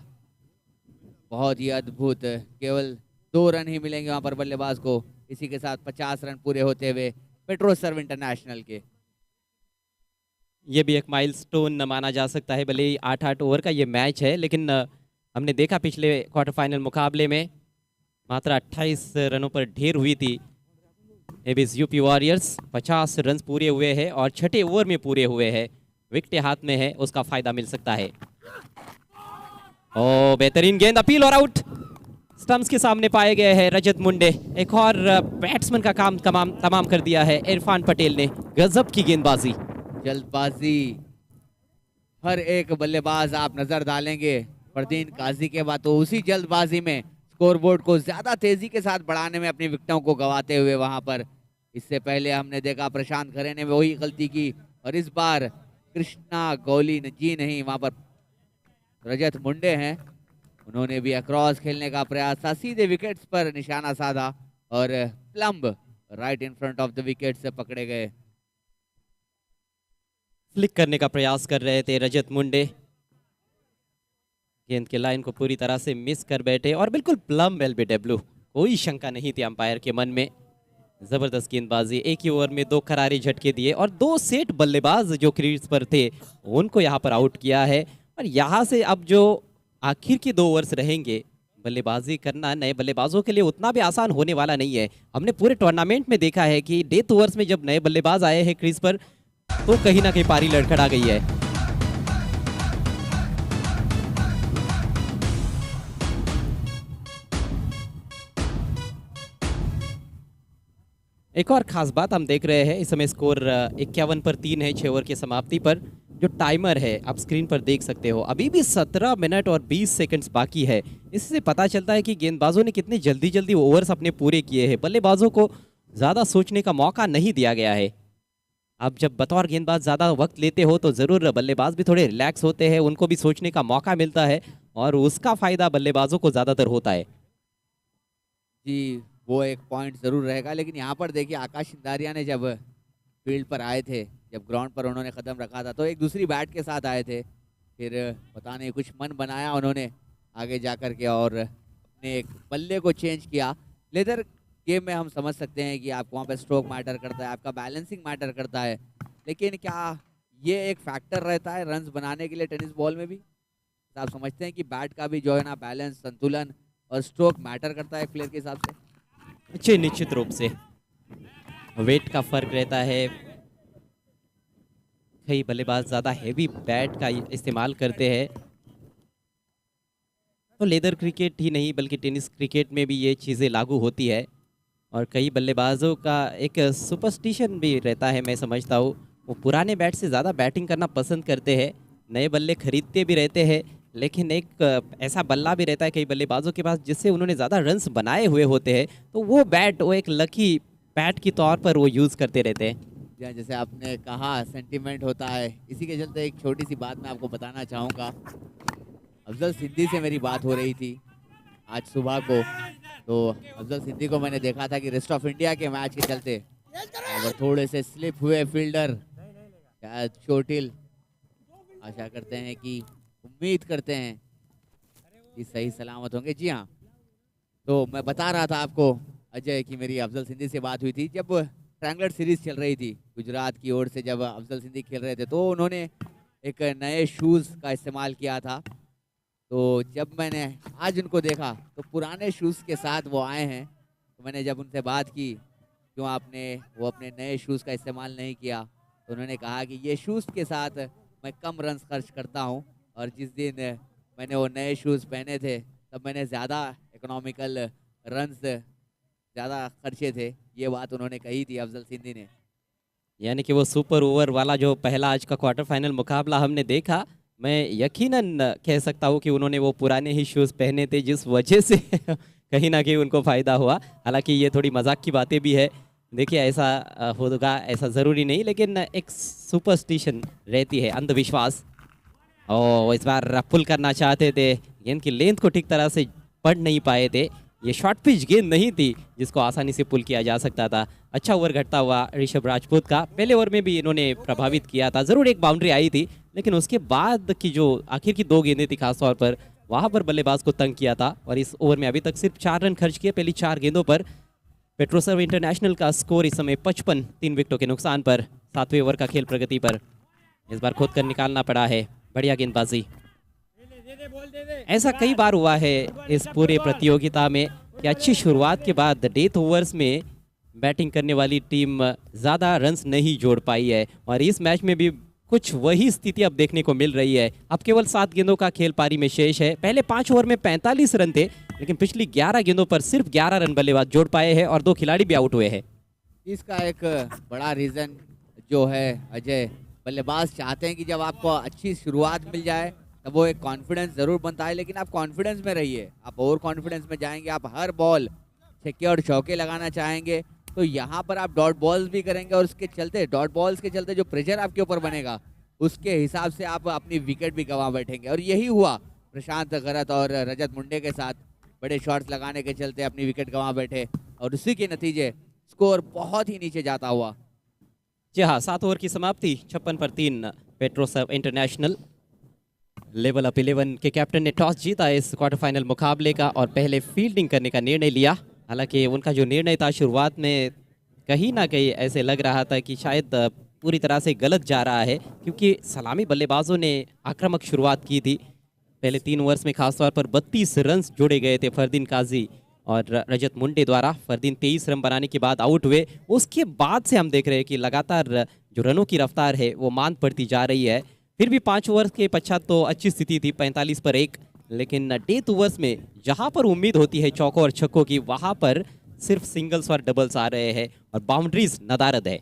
बहुत ही अद्भुत, केवल 2 रन ही मिलेंगे वहाँ पर बल्लेबाज को। इसी के साथ 50 रन पूरे होते हुए पेट्रोसर्व इंटरनेशनल के। ये भी एक माइलस्टोन माना जा सकता है, भले ही 8-8 ओवर का ये मैच है, लेकिन हमने देखा पिछले क्वार्टर फाइनल मुकाबले में मात्र 28 रनों पर ढेर हुई थी एबीज यूपी वॉरियर्स। 50 रन पूरे हुए हैं और छठे ओवर में पूरे हुए हैं, विकेट हाथ में है, उसका फायदा मिल सकता है। ओ बेहतरीन गेंद, अपील और आउट, स्टंप्स के सामने पाए गए हैं रजत मुंडे। एक और बैट्समैन का काम तमाम कर दिया है इरफान पटेल ने, गजब की गेंदबाजी, जल्दबाजी। हर एक बल्लेबाज आप नजर डालेंगे फरदीन काजी के बाद तो उसी जल्दबाजी में स्कोरबोर्ड को ज्यादा तेजी के साथ बढ़ाने में अपनी विकेटों को गंवाते हुए वहां पर। इससे पहले हमने देखा प्रशांत खरे ने वही गलती की और इस बार कृष्णा गोली जी नहीं, वहां पर रजत मुंडे हैं, उन्होंने भी अक्रॉस खेलने का प्रयास था, सीधे विकेट्स पर निशाना साधा और plumb right in front of the wicket से पकड़े गए। फ्लिक करने का प्रयास कर रहे थे रजत मुंडे, गेंद के लाइन को पूरी तरह से मिस कर बैठे और बिल्कुल प्लम्ब एलबीडब्ल्यू, कोई शंका नहीं थी अंपायर के मन में। जबरदस्त गेंदबाजी, एक ही ओवर में 2 करारे झटके दिए और 2 सेट बल्लेबाज जो क्रीज पर थे उनको यहाँ पर आउट किया है। और यहाँ से अब जो आखिर के 2 ओवर्स रहेंगे, बल्लेबाजी करना नए बल्लेबाजों के लिए उतना भी आसान होने वाला नहीं है। हमने पूरे टूर्नामेंट में देखा है कि डेथ ओवर्स में जब नए बल्लेबाज आए हैं क्रीज पर तो कहीं ना कहीं पारी लड़खड़ा गई है। एक और खास बात हम देख रहे हैं, इस समय स्कोर 51 पर 3 है 6 ओवर की समाप्ति पर। जो टाइमर है आप स्क्रीन पर देख सकते हो, अभी भी 17 मिनट और 20 सेकंड्स बाकी है। इससे पता चलता है कि गेंदबाजों ने कितने जल्दी जल्दी ओवर्स अपने पूरे किए हैं, बल्लेबाजों को ज़्यादा सोचने का मौका नहीं दिया गया है। अब जब बतौर गेंदबाज ज़्यादा वक्त लेते हो तो ज़रूर बल्लेबाज भी थोड़े रिलैक्स होते हैं, उनको भी सोचने का मौका मिलता है और उसका फ़ायदा बल्लेबाजों को ज़्यादातर होता है। जी वो एक पॉइंट ज़रूर रहेगा, लेकिन यहाँ पर देखिए आकाश इंदारिया ने जब फील्ड पर आए थे, जब ग्राउंड पर उन्होंने कदम रखा था तो एक दूसरी बैट के साथ आए थे, फिर पता नहीं कुछ मन बनाया उन्होंने आगे जा कर के और अपने एक बल्ले को चेंज किया। लेदर गेम में हम समझ सकते हैं कि आपको वहाँ पे स्ट्रोक मैटर करता है, आपका बैलेंसिंग मैटर करता है, लेकिन क्या ये एक फैक्टर रहता है रन्स बनाने के लिए टेनिस बॉल में भी? तो आप समझते हैं कि बैट का भी जो है ना बैलेंस, संतुलन और स्ट्रोक मैटर करता है एक प्लेयर के हिसाब से? अच्छे, निश्चित रूप से वेट का फर्क रहता है, कई बल्लेबाज ज़्यादा हैवी बैट का इस्तेमाल करते हैं। तो लेदर क्रिकेट ही नहीं बल्कि टेनिस क्रिकेट में भी ये चीज़ें लागू होती है। और कई बल्लेबाजों का एक सुपरस्टिशन भी रहता है, मैं समझता हूँ। वो पुराने बैट से ज़्यादा बैटिंग करना पसंद करते हैं, नए बल्ले खरीदते भी रहते हैं, लेकिन एक ऐसा बल्ला भी रहता है कई बल्लेबाजों के पास जिससे उन्होंने ज़्यादा रन्स बनाए हुए होते हैं, तो वो बैट वो एक लकी बैट के तौर पर वो यूज़ करते रहते हैं। जैसे आपने कहा सेंटीमेंट होता है, इसी के चलते एक छोटी सी बात मैं आपको बताना चाहूँगा। अफजल सिद्दीकी से मेरी बात हो रही थी आज सुबह को, तो अफजल सिद्दीकी को मैंने देखा था कि रेस्ट ऑफ इंडिया के मैच के चलते अगर थोड़े से स्लिप हुए फील्डर शायद चोटिल, आशा करते हैं कि उम्मीद करते हैं कि सही सलामत होंगे। जी हाँ, तो मैं बता रहा था आपको अजय कि मेरी अफजल सिद्दीकी से बात हुई थी जब ट्रायंगुलर सीरीज चल रही थी गुजरात की ओर से। जब अफजल सिद्दीकी खेल रहे थे तो उन्होंने एक नए शूज़ का इस्तेमाल किया था। तो जब मैंने आज उनको देखा तो पुराने शूज़ के साथ वो आए हैं, तो मैंने जब उनसे बात की क्यों आपने वो अपने नए शूज़ का इस्तेमाल नहीं किया, तो उन्होंने कहा कि ये शूज़ के साथ मैं कम रन्स खर्च करता हूँ, और जिस दिन मैंने वो नए शूज़ पहने थे तब मैंने ज़्यादा इकोनॉमिकल रन्स ज़्यादा खर्चे थे। ये बात उन्होंने कही थी अफजल सिद्दीकी ने। यानी कि वो सुपर ओवर वाला जो पहला आज का क्वार्टर फाइनल मुकाबला हमने देखा, मैं यकीनन कह सकता हूँ कि उन्होंने वो पुराने ही शूज़ पहने थे जिस वजह से कहीं ना कहीं उनको फ़ायदा हुआ। हालांकि ये थोड़ी मजाक की बातें भी है, देखिए ऐसा होगा ऐसा ज़रूरी नहीं, लेकिन एक सुपरस्टिशन रहती है, अंधविश्वास। और इस बार पुल करना चाहते थे, गेंद की लेंथ को ठीक तरह से पढ़ नहीं पाए थे। ये शॉर्ट पिच गेंद नहीं थी जिसको आसानी से पुल किया जा सकता था। अच्छा ओवर घटता हुआ ऋषभ राजपूत का, पहले ओवर में भी इन्होंने प्रभावित किया था, ज़रूर एक बाउंड्री आई थी, लेकिन उसके बाद की जो आखिर की 2 गेंदें थी खासतौर पर, वहाँ पर बल्लेबाज को तंग किया था। और इस ओवर में अभी तक सिर्फ 4 रन खर्च किए पहली 4 गेंदों पर। पेट्रोसर्व इंटरनेशनल का स्कोर इस समय 55, 3 विकेटों के नुकसान पर। 7वें ओवर का खेल प्रगति पर, इस बार खोद कर निकालना पड़ा है, बढ़िया गेंदबाजी। ऐसा कई बार हुआ है इस पूरे प्रतियोगिता में कि अच्छी शुरुआत के बाद डेथ ओवर्स में बैटिंग करने वाली टीम ज़्यादा रन्स नहीं जोड़ पाई है, और इस मैच में भी कुछ वही स्थिति अब देखने को मिल रही है। अब केवल 7 गेंदों का खेल पारी में शेष है। पहले 5 ओवर में 45 रन थे, लेकिन पिछली 11 गेंदों पर सिर्फ 11 रन बल्लेबाज जोड़ पाए हैं और 2 खिलाड़ी भी आउट हुए हैं। इसका एक बड़ा रीज़न जो है अजय, बल्लेबाज चाहते हैं कि जब आपको अच्छी शुरुआत मिल जाए तब वो एक कॉन्फिडेंस ज़रूर बनता है, लेकिन आप कॉन्फिडेंस में रहिए। आप ओवर कॉन्फिडेंस में जाएंगे, आप हर बॉल छक्के और चौके लगाना चाहेंगे, तो यहाँ पर आप डॉट बॉल्स भी करेंगे, और उसके चलते डॉट बॉल्स के चलते जो प्रेशर आपके ऊपर बनेगा उसके हिसाब से आप अपनी विकेट भी गंवा बैठेंगे। और यही हुआ प्रशांत गरत और रजत मुंडे के साथ, बड़े शॉट्स लगाने के चलते अपनी विकेट गंवा बैठे, और उसी के नतीजे स्कोर बहुत ही नीचे जाता हुआ। जी हाँ, 7 ओवर की समाप्ति, 56 पर 3 पेट्रोसर्व इंटरनेशनल। लेवल अप 11 के कैप्टन ने टॉस जीता इस क्वार्टर फाइनल मुकाबले का और पहले फील्डिंग करने का निर्णय लिया। हालांकि उनका जो निर्णय था शुरुआत में कहीं ना कहीं ऐसे लग रहा था कि शायद पूरी तरह से गलत जा रहा है, क्योंकि सलामी बल्लेबाजों ने आक्रामक शुरुआत की थी। पहले 3 ओवर्स में खासतौर पर 32 रन जोड़े गए थे फरदीन काजी और रजत मुंडे द्वारा। फरदीन 23 रन बनाने के बाद आउट हुए। उसके बाद से हम देख रहे हैं कि लगातार जो रनों की रफ्तार है वो मान पड़ती जा रही है। फिर भी 5 ओवर के पश्चात तो अच्छी स्थिति थी, 45 पर 1, लेकिन डेथ ओवर्स में जहां पर उम्मीद होती है चौकों और छक्कों की, वहां पर सिर्फ सिंगल्स और डबल्स आ रहे हैं और बाउंड्रीज नदारद है।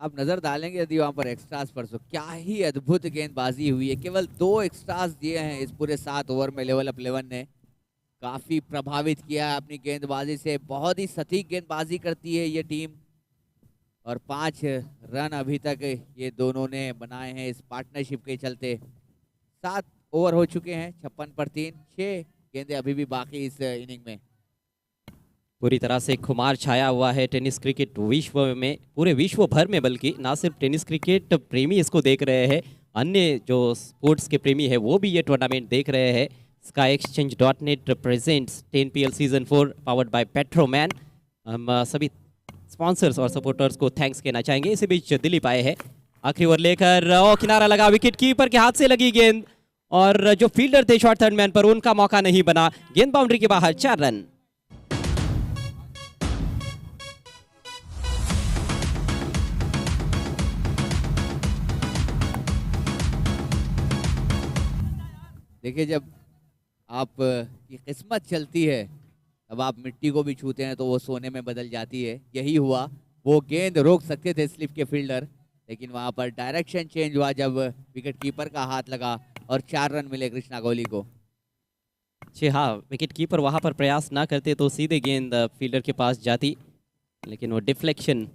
आप नजर डालेंगे यदि वहां पर एक्स्ट्रास पर, तो क्या ही अद्भुत गेंदबाजी हुई है। केवल 2 एक्स्ट्रास दिए हैं इस पूरे 7 ओवर में लेवल अप 11 ने। काफी प्रभावित किया है अपनी गेंदबाजी से, बहुत ही सटीक गेंदबाजी करती है ये टीम, और 5 रन अभी तक ये दोनों ने बनाए हैं इस पार्टनरशिप के चलते। 7 ओवर हो चुके हैं, 56 पर 3, 6 गेंदें अभी भी बाकी इस इनिंग में। पूरी तरह से खुमार छाया हुआ है टेनिस क्रिकेट विश्व में, पूरे विश्व भर में, बल्कि ना सिर्फ टेनिस क्रिकेट प्रेमी इसको देख रहे हैं, अन्य जो स्पोर्ट्स के प्रेमी है वो भी ये टूर्नामेंट देख रहे हैं। SkyExchange.net presents 10PL season 4 powered by Petroman. हम सभी स्पॉन्सर्स और सपोर्टर्स को थैंक्स कहना चाहेंगे। इसी बीच दिलीप आए हैं आखिरी ओवर लेकर, किनारा लगा, विकेट कीपर के हाथ से लगी गेंद, और जो फील्डर थे शॉर्ट थर्ड मैन पर उनका मौका नहीं बना, गेंद बाउंड्री के बाहर, 4 रन। देखिए, जब आप की किस्मत चलती है तब आप मिट्टी को भी छूते हैं तो वो सोने में बदल जाती है। यही हुआ, वो गेंद रोक सकते थे स्लिप के फील्डर, लेकिन वहां पर डायरेक्शन चेंज हुआ जब विकेट कीपर का हाथ लगा और 4 रन मिले कृष्णा कोहली को। जी हाँ, विकेट कीपर वहां पर प्रयास ना करते तो सीधे गेंद फील्डर के पास जाती, लेकिन वो डिफ्लेक्शन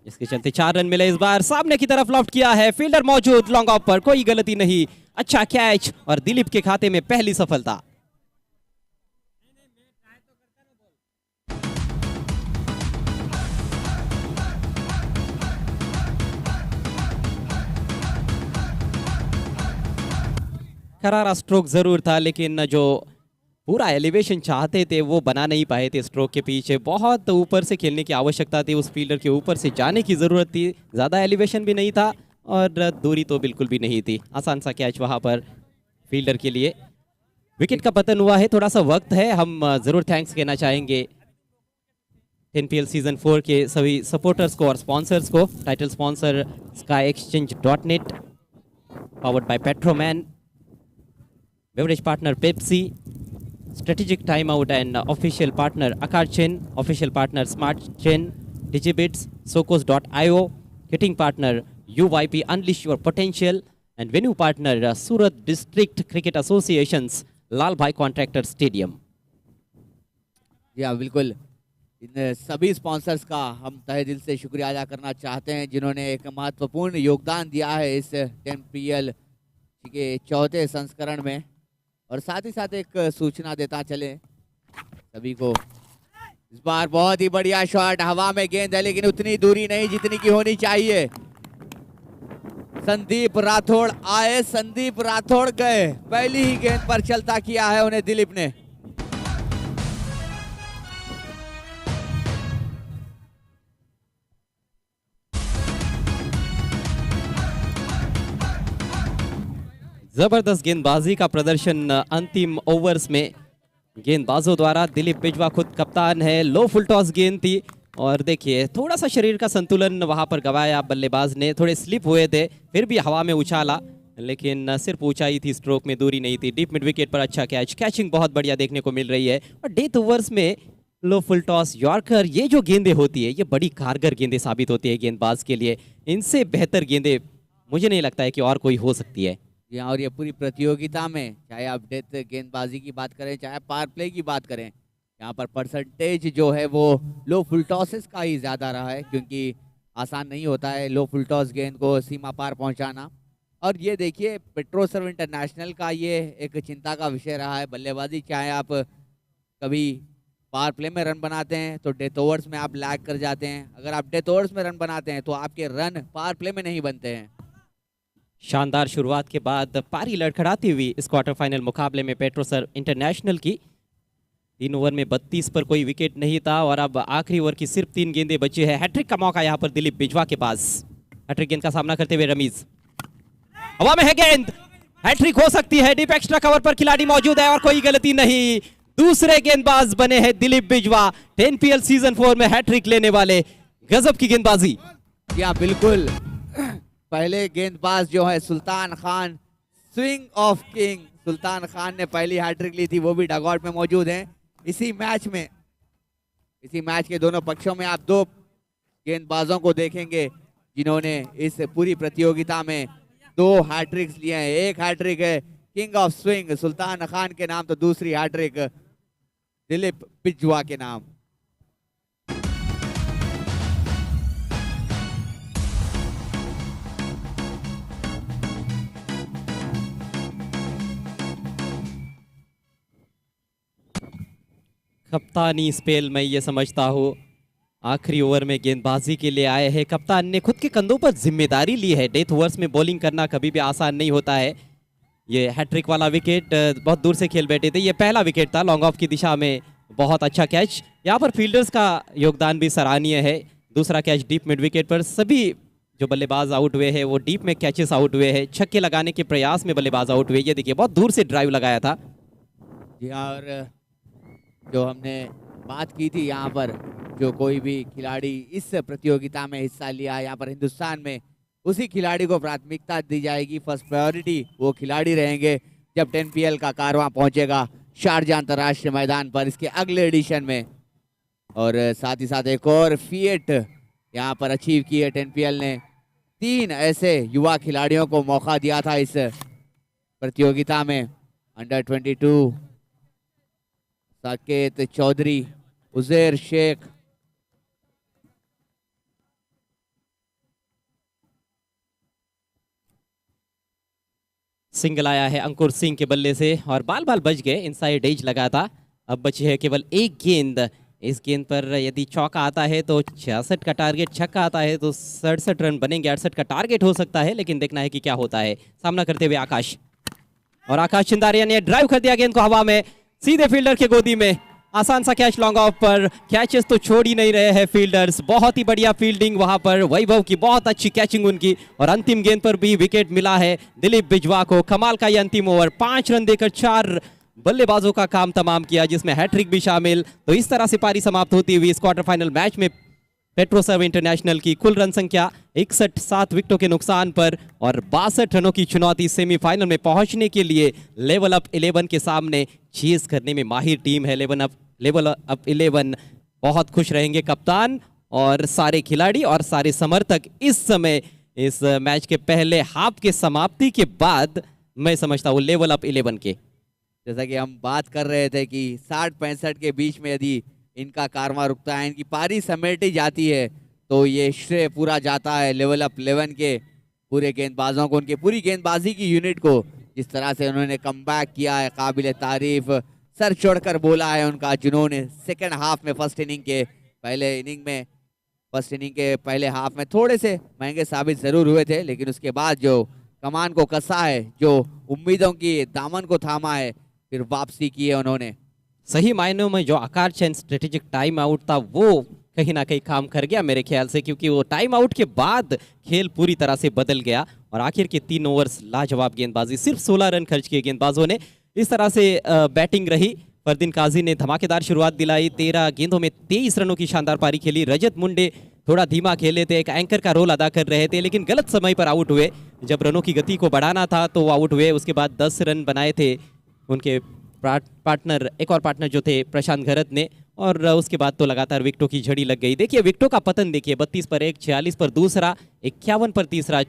जिसके चलते 4 रन मिले। इस बार सामने की तरफ लॉफ्ट किया है, फील्डर मौजूद, लॉन्ग ऑफ पर कोई गलती नहीं, अच्छा कैच और दिलीप के खाते में पहली सफलता। करारा स्ट्रोक जरूर था, लेकिन जो पूरा एलिवेशन चाहते थे वो बना नहीं पाए थे। स्ट्रोक के पीछे बहुत ऊपर से खेलने की आवश्यकता थी, उस फील्डर के ऊपर से जाने की जरूरत थी, ज़्यादा एलिवेशन भी नहीं था और दूरी तो बिल्कुल भी नहीं थी। आसान सा कैच वहां पर फील्डर के लिए। विकेट का पतन हुआ है, थोड़ा सा वक्त है, हम जरूर थैंक्स कहना चाहेंगे 10PL सीजन 4 के सभी सपोर्टर्स को और स्पॉन्सर्स को। Title sponsor skyexchange.net, powered by Petroman, beverage partner Pepsi, strategic timeout and official partner Akarchen, official partner Smart Chain, Digibits, Socos.io, kitting partner UYP Unleash Your Potential, and venue partner Surat District Cricket Association's Lal Bhai Contractor Stadium. जी हाँ, बिल्कुल, इन सभी sponsors का हम तहे दिल से शुक्रिया अदा करना चाहते हैं जिन्होंने एक महत्वपूर्ण योगदान दिया है इस 10PL के 4थे संस्करण में। और साथ ही साथ एक सूचना देता चले सभी को, इस बार बहुत ही बढ़िया शॉट, हवा में गेंद है लेकिन उतनी दूरी नहीं जितनी की होनी चाहिए। संदीप राठौड़ आए, संदीप राठौड़ गए, पहली ही गेंद पर चलता किया है उन्हें दिलीप ने। जबरदस्त गेंदबाजी का प्रदर्शन अंतिम ओवर्स में गेंदबाजों द्वारा। दिलीप बिजवा खुद कप्तान है, लो फुल टॉस गेंद थी और देखिए थोड़ा सा शरीर का संतुलन वहां पर गवाया बल्लेबाज ने, थोड़े स्लिप हुए थे, फिर भी हवा में उछाला, लेकिन सिर्फ ऊंचाई थी, स्ट्रोक में दूरी नहीं थी। डीप मिड विकेट पर अच्छा कैच, कैचिंग बहुत बढ़िया देखने को मिल रही है। और डेथ ओवर्स में लो फुल टॉस यॉर्कर, ये जो गेंदें होती है ये बड़ी कारगर गेंदें साबित होती है गेंदबाज के लिए। इनसे बेहतर गेंदें मुझे नहीं लगता है कि और कोई हो सकती है। और ये पूरी प्रतियोगिता में चाहे आप डेथ गेंदबाजी की बात करें चाहे पावर प्ले की बात करें, यहाँ पर परसेंटेज जो है वो लो फुल टॉसेस का ही ज़्यादा रहा है, क्योंकि आसान नहीं होता है लो फुल टॉस गेंद को सीमा पार पहुंचाना। और ये देखिए पेट्रोसर्व इंटरनेशनल का ये एक चिंता का विषय रहा है बल्लेबाजी, चाहे आप कभी पावर प्ले में रन बनाते हैं तो डेथ ओवर्स में आप लैग कर जाते हैं, अगर आप डेथ ओवर्स में रन बनाते हैं तो आपके रन पावर प्ले में नहीं बनते हैं। शानदार शुरुआत के बाद पारी लड़खड़ाती हुई इस क्वार्टर फाइनल मुकाबले में पेट्रोसर्व इंटरनेशनल की। 3 ओवर में 32 पर कोई विकेट नहीं था और अब आखिरी ओवर की सिर्फ 3 गेंदें बची है। हैट्रिक का मौका यहाँ पर दिलीप बिजवा के पास। हैट्रिक गेंद का सामना करते हुए रमीज, हवा में है गेंद, हैट्रिक हो सकती है। डीप एक्स्ट्रा कवर पर खिलाड़ी मौजूद है और कोई गलती नहीं, दूसरे गेंदबाज बने हैं दिलीप बिजवा, 10PL सीजन 4 में हैट्रिक लेने वाले। गजब की गेंदबाजी। या बिल्कुल, पहले गेंदबाज जो है Sultan Khan, swing of king, Sultan Khan ने पहली हैट्रिक ली थी, वो भी डगआउट में मौजूद हैं इसी मैच में। इसी मैच के दोनों पक्षों में आप 2 गेंदबाजों को देखेंगे जिन्होंने इस पूरी प्रतियोगिता में 2 हैट्रिक्स लिए हैं। एक हैट्रिक है king of swing Sultan Khan के नाम, तो दूसरी हैट्रिक दिलीप बिजवा के नाम। कप्तानी स्पेल मैं ये समझता हूँ आखिरी ओवर में गेंदबाजी के लिए आए हैं। कप्तान ने खुद के कंधों पर जिम्मेदारी ली है। डेथ ओवर्स में बॉलिंग करना कभी भी आसान नहीं होता है। ये हैट्रिक वाला विकेट बहुत दूर से खेल बैठे थे, ये पहला विकेट था लॉन्ग ऑफ की दिशा में, बहुत अच्छा कैच। यहाँ पर फील्डर्स का योगदान भी सराहनीय है। दूसरा कैच डीप मिड विकेट पर, सभी जो बल्लेबाज आउट हुए हैं वो डीप में कैचेस आउट हुए हैं, छक्के लगाने के प्रयास में बल्लेबाज आउट हुए। ये देखिए बहुत दूर से ड्राइव लगाया था। जी हाँ, और जो हमने बात की थी यहाँ पर, जो कोई भी खिलाड़ी इस प्रतियोगिता में हिस्सा लिया यहाँ पर हिंदुस्तान में, उसी खिलाड़ी को प्राथमिकता दी जाएगी, फर्स्ट प्रायोरिटी वो खिलाड़ी रहेंगे जब 10PL का कारवां पहुंचेगा शारजाह अंतर्राष्ट्रीय मैदान पर इसके अगले एडिशन में। और साथ ही साथ एक और फीट यहाँ पर अचीव की है 10PL ने। 3 ऐसे युवा खिलाड़ियों को मौका दिया था इस प्रतियोगिता में। अंडर 22 साकेत चौधरी, उजैर शेख, सिंगल आया है अंकुर सिंह के बल्ले से और बाल बाल बच गए, इनसाइड एज लगा था। अब बची है केवल एक गेंद। इस गेंद पर यदि चौका आता है तो 66 का टारगेट, छक्का आता है तो 67 रन बनेंगे। 68 का टारगेट हो सकता है, लेकिन देखना है कि क्या होता है। सामना करते हुए आकाश, और आकाश चिंदारिया ने ड्राइव कर दिया गेंद को हवा में, सीधे फील्डर के गोदी में। आसान सा कैच लॉन्ग ऑफ पर, कैचेस तो छोड़ ही नहीं रहे हैं फील्डर्स। बहुत ही बढ़िया फील्डिंग वहां पर, वैभव की बहुत अच्छी कैचिंग उनकी, और अंतिम गेंद पर भी विकेट मिला है दिलीप बिजवा को। कमाल का ये अंतिम ओवर, 5 रन देकर 4 बल्लेबाजों का काम तमाम किया, जिसमें हैट्रिक भी शामिल। तो इस तरह से पारी समाप्त होती हुई इस क्वार्टर फाइनल मैच में पेट्रोसर्व इंटरनेशनल की कुल रन संख्या 61, 7 विकेटों के नुकसान पर और 62 रनों की चुनौती। सेमीफाइनल में पहुंचने के लिए लेवल अप 11 के सामने चेस करने में माहिर टीम है लेवल अप 11। बहुत खुश रहेंगे कप्तान और सारे खिलाड़ी और सारे समर्थक इस समय इस मैच के पहले हाफ के समाप्ति के बाद। मैं समझता हूँ लेवल अप 11 के, जैसा कि हम बात कर रहे थे कि 60-65 के बीच में यदि इनका कारवां रुकता है, इनकी पारी समेटी जाती है, तो ये श्रेय पूरा जाता है लेवल अप 11 के पूरे गेंदबाजों को, उनके पूरी गेंदबाजी की यूनिट को। जिस तरह से उन्होंने कमबैक किया है, काबिल तारीफ। सर छोड़कर बोला है उनका, जिन्होंने सेकेंड हाफ में फर्स्ट इनिंग के पहले हाफ में थोड़े से महंगे साबित जरूर हुए थे, लेकिन उसके बाद जो कमान को कसा है, जो उम्मीदों की दामन को थामा है, फिर वापसी की है उन्होंने। सही मायनों में जो आकार चंद स्ट्रेटेजिक टाइम आउट था वो कहीं ना कहीं काम कर गया मेरे ख्याल से, क्योंकि वो टाइम आउट के बाद खेल पूरी तरह से बदल गया और आखिर के 3 ओवर्स लाजवाब गेंदबाजी, सिर्फ 16 रन खर्च किए गेंदबाजों ने। इस तरह से बैटिंग रही। फरदीन काजी ने धमाकेदार शुरुआत दिलाई, 13 गेंदों में 23 रनों की शानदार पारी खेली। रजत मुंडे थोड़ा धीमा खेले थे, एक एंकर का रोल अदा कर रहे थे, लेकिन गलत समय पर आउट हुए। जब रनों की गति को बढ़ाना था तो वो आउट हुए। उसके बाद 10 रन बनाए थे उनके पार्टनर, एक और पार्टनर जो थे प्रशांत घरत ने, और उसके बाद तो लगातार विकेटों की झड़ी लग गई। देखिए विकेटों का पतन देखिए, 32 पर एक, 46 पर दूसरा, 51 पर तीसरा,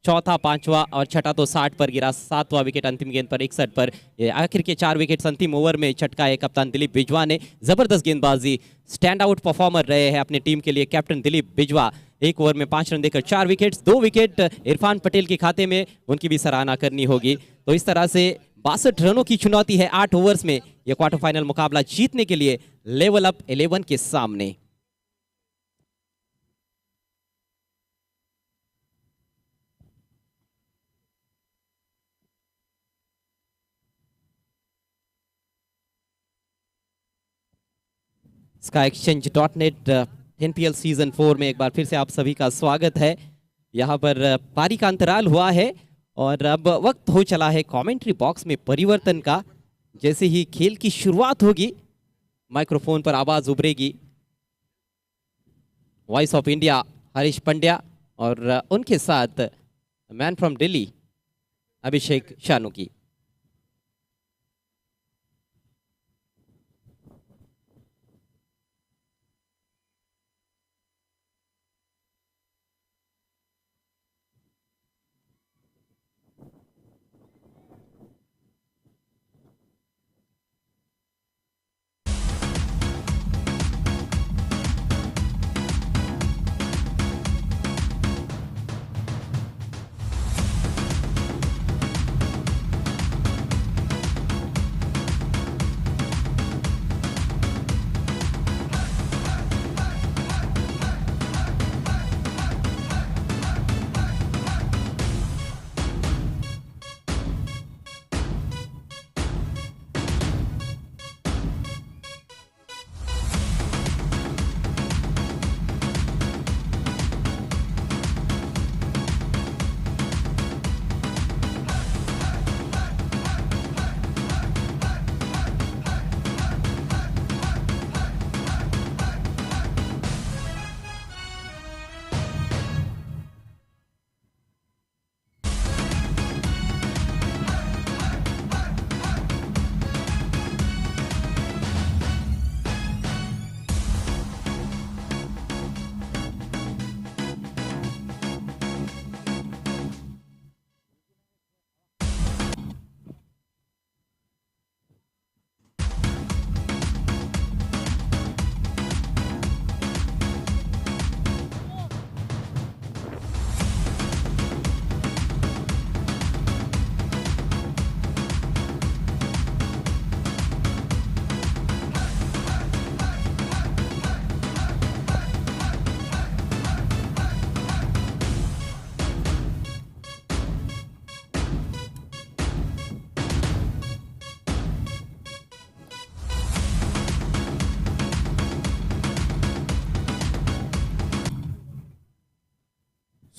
चौथा, पांचवा और छठा तो 60 पर गिरा, 7वां विकेट अंतिम गेंद पर 61 पर। आखिर के 4 विकेट अंतिम ओवर में छटकाए कप्तान दिलीप बिजवा ने। जबरदस्त गेंदबाजी, स्टैंड आउट परफॉर्मर रहे हैं अपनी टीम के लिए कैप्टन दिलीप बिजवा। 1 ओवर में 5 रन देकर 4 विकेट, 2 विकेट इरफान पटेल के खाते में, उनकी भी सराहना करनी होगी। तो इस तरह से 62 रनों की चुनौती है 8 ओवर्स में यह क्वार्टर फाइनल मुकाबला जीतने के लिए लेवल अप 11 के सामने। SkyExchange.net 10PL सीजन 4 में एक बार फिर से आप सभी का स्वागत है। यहाँ पर पारी का अंतराल हुआ है और अब वक्त हो चला है कमेंट्री बॉक्स में परिवर्तन का। जैसे ही खेल की शुरुआत होगी माइक्रोफोन पर आवाज उभरेगी voice of India Harish Pandya और उनके साथ मैन फ्रॉम दिल्ली अभिषेक शानू की।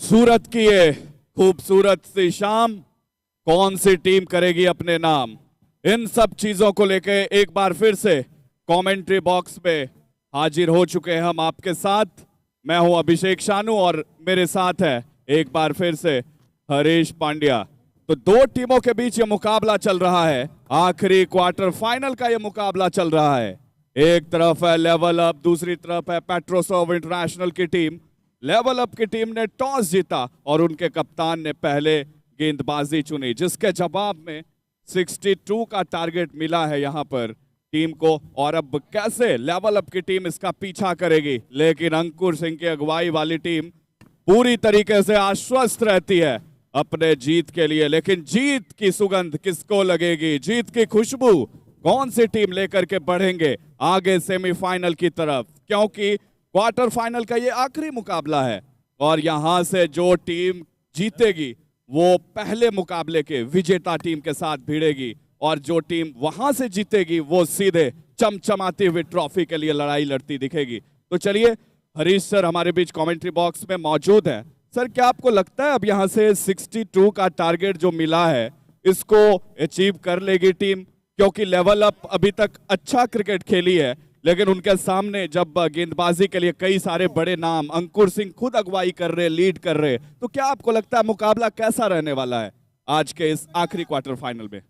सूरत की ये खूबसूरत सी शाम, कौन सी टीम करेगी अपने नाम, इन सब चीजों को लेके एक बार फिर से कमेंट्री बॉक्स में हाजिर हो चुके हैं हम आपके साथ। मैं हूं अभिषेक शानू और मेरे साथ है एक बार फिर से हरीश पांड्या। तो दो टीमों के बीच ये मुकाबला चल रहा है, आखिरी क्वार्टर फाइनल का ये मुकाबला चल रहा है। एक तरफ है लेवल अप, दूसरी तरफ है पेट्रोसर्व इंटरनेशनल की टीम। लेवल अप की टीम ने टॉस जीता और उनके कप्तान ने पहले गेंदबाजी चुनी, जिसके जवाब में 62 का टारगेट मिला है यहाँ पर टीम को। और अब कैसे लेवल अप की टीम इसका पीछा करेगी, लेकिन अंकुर सिंह की अगुवाई वाली टीम पूरी तरीके से आश्वस्त रहती है अपने जीत के लिए। लेकिन जीत की सुगंध किसको लगेगी, जीत की खुशबू कौन सी टीम लेकर के बढ़ेंगे आगे सेमीफाइनल की तरफ, क्योंकि क्वार्टर फाइनल का ये आखिरी मुकाबला है और यहां से जो टीम जीतेगी वो पहले मुकाबले के विजेता टीम के साथ भिड़ेगी और जो टीम वहां से जीतेगी वो सीधे चमचमाती हुई ट्रॉफी के लिए लड़ाई लड़ती दिखेगी। तो चलिए, हरीश सर हमारे बीच कमेंट्री बॉक्स में मौजूद है। सर, क्या आपको लगता है अब यहां से 62 का टारगेट जो मिला है इसको अचीव कर लेगी टीम, क्योंकि लेवल अप अभी तक अच्छा क्रिकेट खेली है लेकिन उनके सामने जब गेंदबाजी के लिए कई सारे बड़े नाम, अंकुर सिंह खुद अगुवाई कर रहे, लीड कर रहे, तो क्या आपको लगता है मुकाबला कैसा रहने वाला है आज के इस आखिरी क्वार्टर फाइनल में?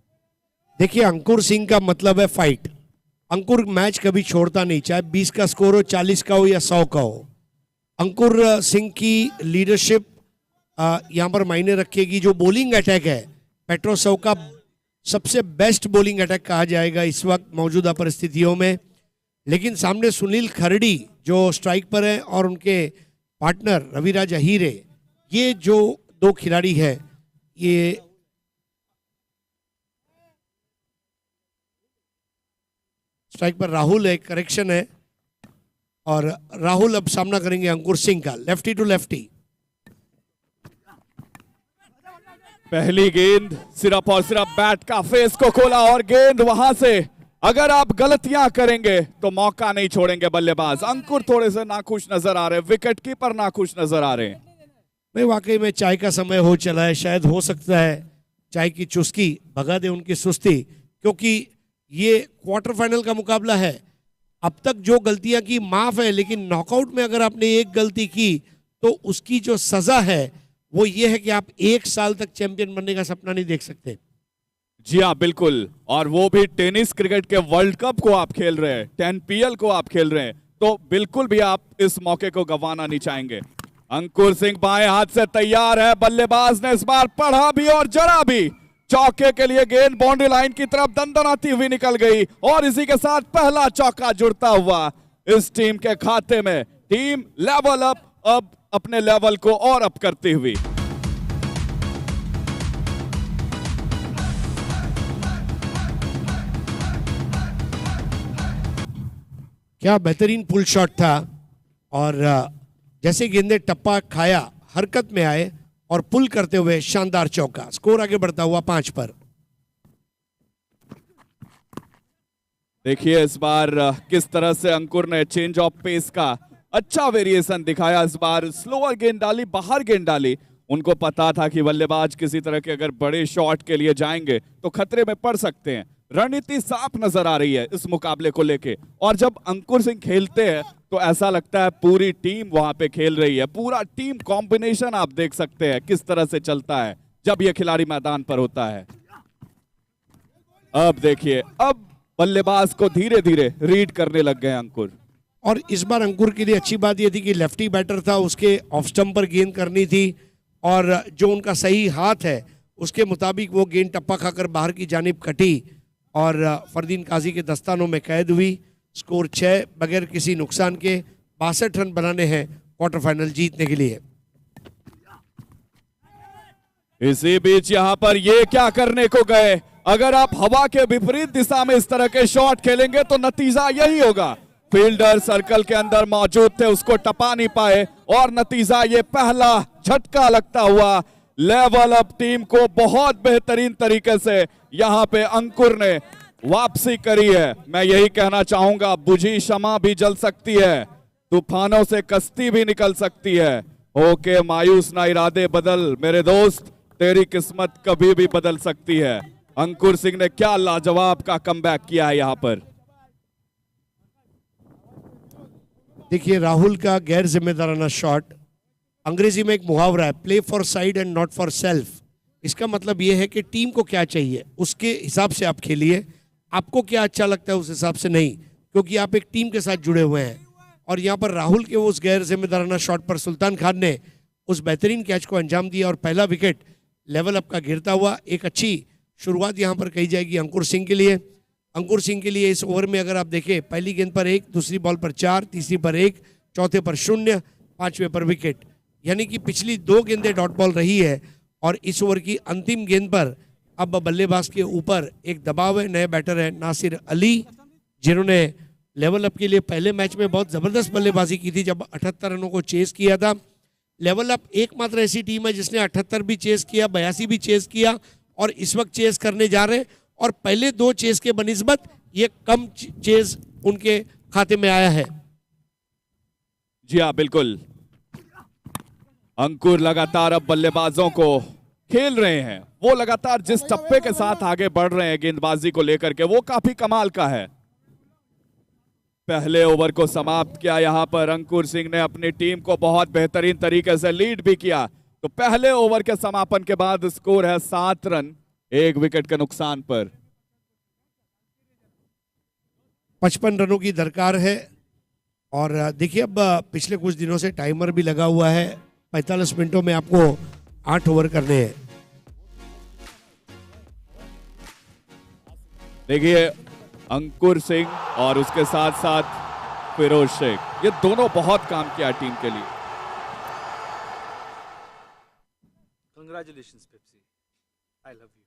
देखिए, अंकुर सिंह का मतलब है फाइट। अंकुर मैच कभी छोड़ता नहीं, चाहे 20 का स्कोर हो, 40 का हो या 100 का हो। अंकुर सिंह की लीडरशिप यहाँ पर मायने रखेगी। जो बॉलिंग अटैक है, पेट्रोसर्व का सबसे बेस्ट बॉलिंग अटैक कहा जाएगा इस वक्त मौजूदा परिस्थितियों में। लेकिन सामने सुनील खरड़ी जो स्ट्राइक पर है और उनके पार्टनर रविराज अहीरे, ये जो दो खिलाड़ी है, ये स्ट्राइक पर राहुल एक करेक्शन है और राहुल अब सामना करेंगे अंकुर सिंह का, लेफ्टी टू लेफ्टी। पहली गेंद सिर्फ और सिर्फ बैट का फेस को खोला और गेंद वहां से अगर आप गलतियां करेंगे तो मौका नहीं छोड़ेंगे बल्लेबाज। अंकुर थोड़े से नाखुश नजर आ रहे हैं, विकेट कीपर नाखुश नजर आ रहे हैं। नहीं, वाकई में चाय का समय हो चला है, शायद हो सकता है चाय की चुस्की भगा दे उनकी सुस्ती, क्योंकि ये क्वार्टर फाइनल का मुकाबला है। अब तक जो गलतियां की माफ है, लेकिन नॉकआउट में अगर आपने एक गलती की तो उसकी जो सजा है वो ये है कि आप 1 साल तक चैंपियन बनने का सपना नहीं देख सकते। जी हाँ, बिल्कुल, और वो भी टेनिस क्रिकेट के वर्ल्ड कप को आप खेल रहे हैं, 10PL को आप खेल रहे हैं, तो बिल्कुल भी आप इस मौके को गंवाना नहीं चाहेंगे। अंकुर सिंह बाएं हाथ से तैयार है, बल्लेबाज ने इस बार पढ़ा भी और जरा भी, चौके के लिए गेंद बाउंड्री लाइन की तरफ दंदनाती हुई निकल गई और इसी के साथ पहला चौका जुड़ता हुआ इस टीम के खाते में। टीम लेवल अप अब अपने लेवल को और अप करती हुई। क्या बेहतरीन पुल शॉट था और जैसे गेंदे टप्पा खाया, हरकत में आए और पुल करते हुए शानदार चौका। स्कोर आगे बढ़ता हुआ 5 पर। देखिए इस बार किस तरह से अंकुर ने चेंज ऑफ पेस का अच्छा वेरिएशन दिखाया। इस बार स्लोअर गेंद डाली, बाहर गेंद डाली। उनको पता था कि बल्लेबाज किसी तरह के अगर बड़े शॉट के लिए जाएंगे तो खतरे में पड़ सकते हैं। रणनीति साफ नजर आ रही है इस मुकाबले को लेके, और जब अंकुर सिंह खेलते हैं तो ऐसा लगता है पूरी टीम वहां पे खेल रही है। पूरा टीम कॉम्बिनेशन आप देख सकते हैं किस तरह से चलता है जब ये खिलाड़ी मैदान पर होता है। अब देखिए, अब बल्लेबाज को धीरे धीरे रीड करने लग गए अंकुर। और इस बार अंकुर के लिए अच्छी बात यह थी कि लेफ्टी बैटर था, उसके ऑफ स्टंप पर गेंद करनी थी और जो उनका सही हाथ है उसके मुताबिक वो गेंद टप्पा खाकर बाहर की जानिब कटी और फरदीन काजी के दस्तानों में कैद हुई। स्कोर 6 बगैर किसी नुकसान के 62 रन बनाने हैं क्वार्टर फाइनल जीतने के लिए। इसी बीच यहां पर ये क्या करने को गए, अगर आप हवा के विपरीत दिशा में इस तरह के शॉट खेलेंगे तो नतीजा यही होगा। फील्डर सर्कल के अंदर मौजूद थे, उसको टपा नहीं पाए और नतीजा ये पहला झटका लगता हुआ लेवल अप टीम को बहुत बेहतरीन तरीके से यहां पे अंकुर ने वापसी करी है। मैं यही कहना चाहूंगा, बुझी शमा भी जल सकती है, तूफानों से कश्ती भी निकल सकती है ओके, मायूस ना इरादे बदल मेरे दोस्त, तेरी किस्मत कभी भी बदल सकती है। अंकुर सिंह ने क्या लाजवाब का कमबैक किया है यहाँ पर। देखिए राहुल का गैर जिम्मेदाराना शॉट, अंग्रेजी में एक मुहावरा है, play for side and not for self. इसका मतलब ये है कि टीम को क्या चाहिए उसके हिसाब से आप खेलिए, आपको क्या अच्छा लगता है उस हिसाब से नहीं, क्योंकि आप एक टीम के साथ जुड़े हुए हैं। और यहाँ पर राहुल के उस गैर जिम्मेदाराना शॉट पर सुल्तान खान ने उस बेहतरीन कैच को अंजाम दिया और पहला विकेट लेवल अप का गिरता हुआ। एक अच्छी शुरुआत यहाँ पर कही जाएगी अंकुर सिंह के लिए। अंकुर सिंह के लिए इस ओवर में अगर आप देखें, पहली गेंद पर 1, दूसरी बॉल पर 4, तीसरी पर 1, चौथे पर 0, पांचवें पर विकेट, यानी कि पिछली 2 गेंदें डॉट बॉल रही है। और इस ओवर की अंतिम गेंद पर अब बल्लेबाज के ऊपर एक दबाव है। नए बैटर है नासिर अली, जिन्होंने लेवल अप के लिए पहले मैच में बहुत ज़बरदस्त बल्लेबाजी की थी जब 78 रनों को चेस किया था। लेवल अप एकमात्र ऐसी टीम है जिसने 78 भी चेस किया, 82 भी चेस किया और इस वक्त चेस करने जा रहे हैं। और पहले 2 चेस के बनिस्बत ये कम चेस उनके खाते में आया है। जी हाँ, बिल्कुल। अंकुर लगातार अब बल्लेबाजों को खेल रहे हैं, वो लगातार जिस टप्पे के साथ आगे बढ़ रहे हैं गेंदबाजी को लेकर के, वो काफी कमाल का है। पहले ओवर को समाप्त किया यहां पर अंकुर सिंह ने, अपनी टीम को बहुत बेहतरीन तरीके से लीड भी किया। तो पहले ओवर के समापन के बाद स्कोर है 7 रन 1 विकेट के नुकसान पर। 55 रनों की दरकार है। और देखिए अब पिछले कुछ दिनों से टाइमर भी लगा हुआ है, 45 मिनटों में आपको 8 ओवर करने हैं। देखिए अंकुर सिंह और उसके साथ साथ फिरोज शेख, ये दोनों बहुत काम किया टीम के लिए। Congratulations, Pepsi. I love you.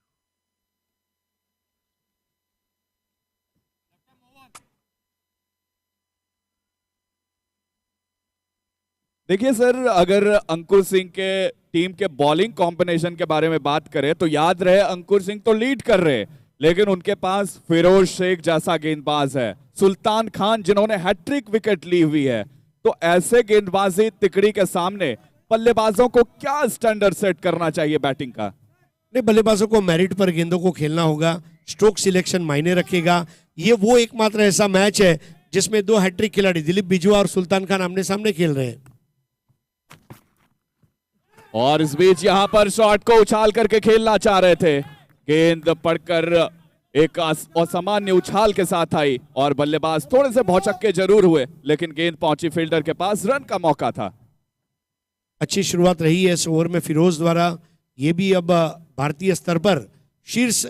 देखिए सर, अगर अंकुर सिंह के टीम के बॉलिंग कॉम्बिनेशन के बारे में बात करें तो याद रहे अंकुर सिंह तो लीड कर रहे, लेकिन उनके पास फिरोज शेख जैसा गेंदबाज है, सुल्तान खान जिन्होंने हैट्रिक विकेट ली हुई है। तो ऐसे गेंदबाजी तिकड़ी के सामने बल्लेबाजों को क्या स्टैंडर्ड सेट करना चाहिए बैटिंग का? नहीं, बल्लेबाजों को मेरिट पर गेंदों को खेलना होगा, स्ट्रोक सिलेक्शन मायने रखेगा। ये वो एकमात्र ऐसा मैच है जिसमें 2 हैट्रिक खिलाड़ी दिलीप बिजुआ और सुल्तान खान आमने सामने खेल रहे हैं। और इस बीच यहां पर शॉट को उछाल करके खेलना चाह रहे थे, गेंद पड़कर एक असामान्य उछाल के साथ आई और बल्लेबाज थोड़े से भौचक्के जरूर हुए, लेकिन गेंद पहुंची फील्डर के पास, रन का मौका था। अच्छी शुरुआत रही है इस ओवर में फिरोज द्वारा। ये भी अब भारतीय स्तर पर शीर्ष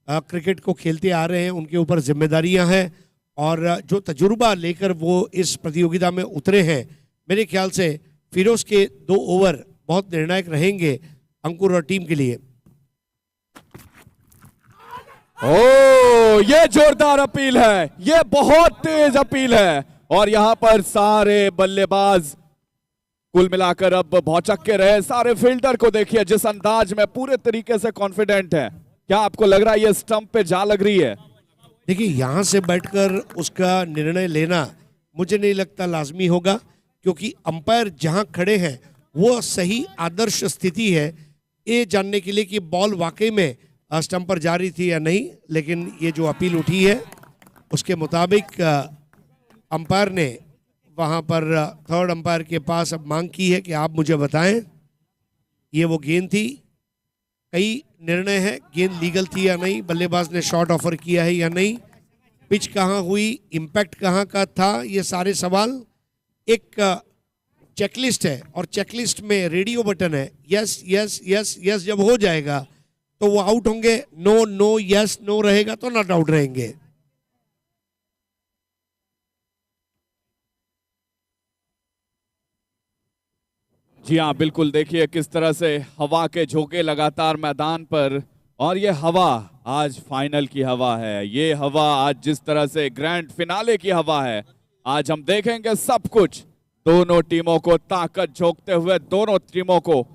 क्रिकेट को खेलते आ रहे हैं, उनके ऊपर जिम्मेदारियां हैं और जो तजुर्बा लेकर वो इस प्रतियोगिता में उतरे हैं, मेरे ख्याल से फिरोज के 2 ओवर बहुत निर्णायक रहेंगे अंकुर और टीम के लिए। ओ, ये जोरदार अपील है, ये बहुत तेज अपील है और यहां पर सारे बल्लेबाज कुल मिलाकर अब भौचक के रहे। सारे फील्डर को देखिए जिस अंदाज में पूरे तरीके से कॉन्फिडेंट है। क्या आपको लग रहा है ये स्टंप पे जा लग रही है? देखिए यहां से बैठकर उसका निर्णय लेना मुझे नहीं लगता लाजमी होगा, क्योंकि अंपायर जहां खड़े हैं वो सही आदर्श स्थिति है ये जानने के लिए कि बॉल वाकई में स्टंप पर जा रही थी या नहीं। लेकिन ये जो अपील उठी है उसके मुताबिक अंपायर ने वहां पर थर्ड अंपायर के पास अब मांग की है कि आप मुझे बताएं ये वो गेंद थी। कई निर्णय है, गेंद लीगल थी या नहीं, बल्लेबाज ने शॉट ऑफर किया है या नहीं, पिच कहाँ हुई, इम्पैक्ट कहाँ का था, ये सारे सवाल। एक चेकलिस्ट है और चेकलिस्ट में रेडियो बटन है, यस यस यस यस जब हो जाएगा तो वो आउट होंगे, नो नो यस नो रहेगा तो नॉट आउट रहेंगे। जी हाँ, बिल्कुल। देखिए किस तरह से हवा के झोंके लगातार मैदान पर, और ये हवा आज फाइनल की हवा है, ये हवा आज जिस तरह से ग्रैंड फिनाले की हवा है। आज हम देखेंगे सब कुछ, दोनों टीमों को ताकत झोंकते हुए, दोनों टीमों को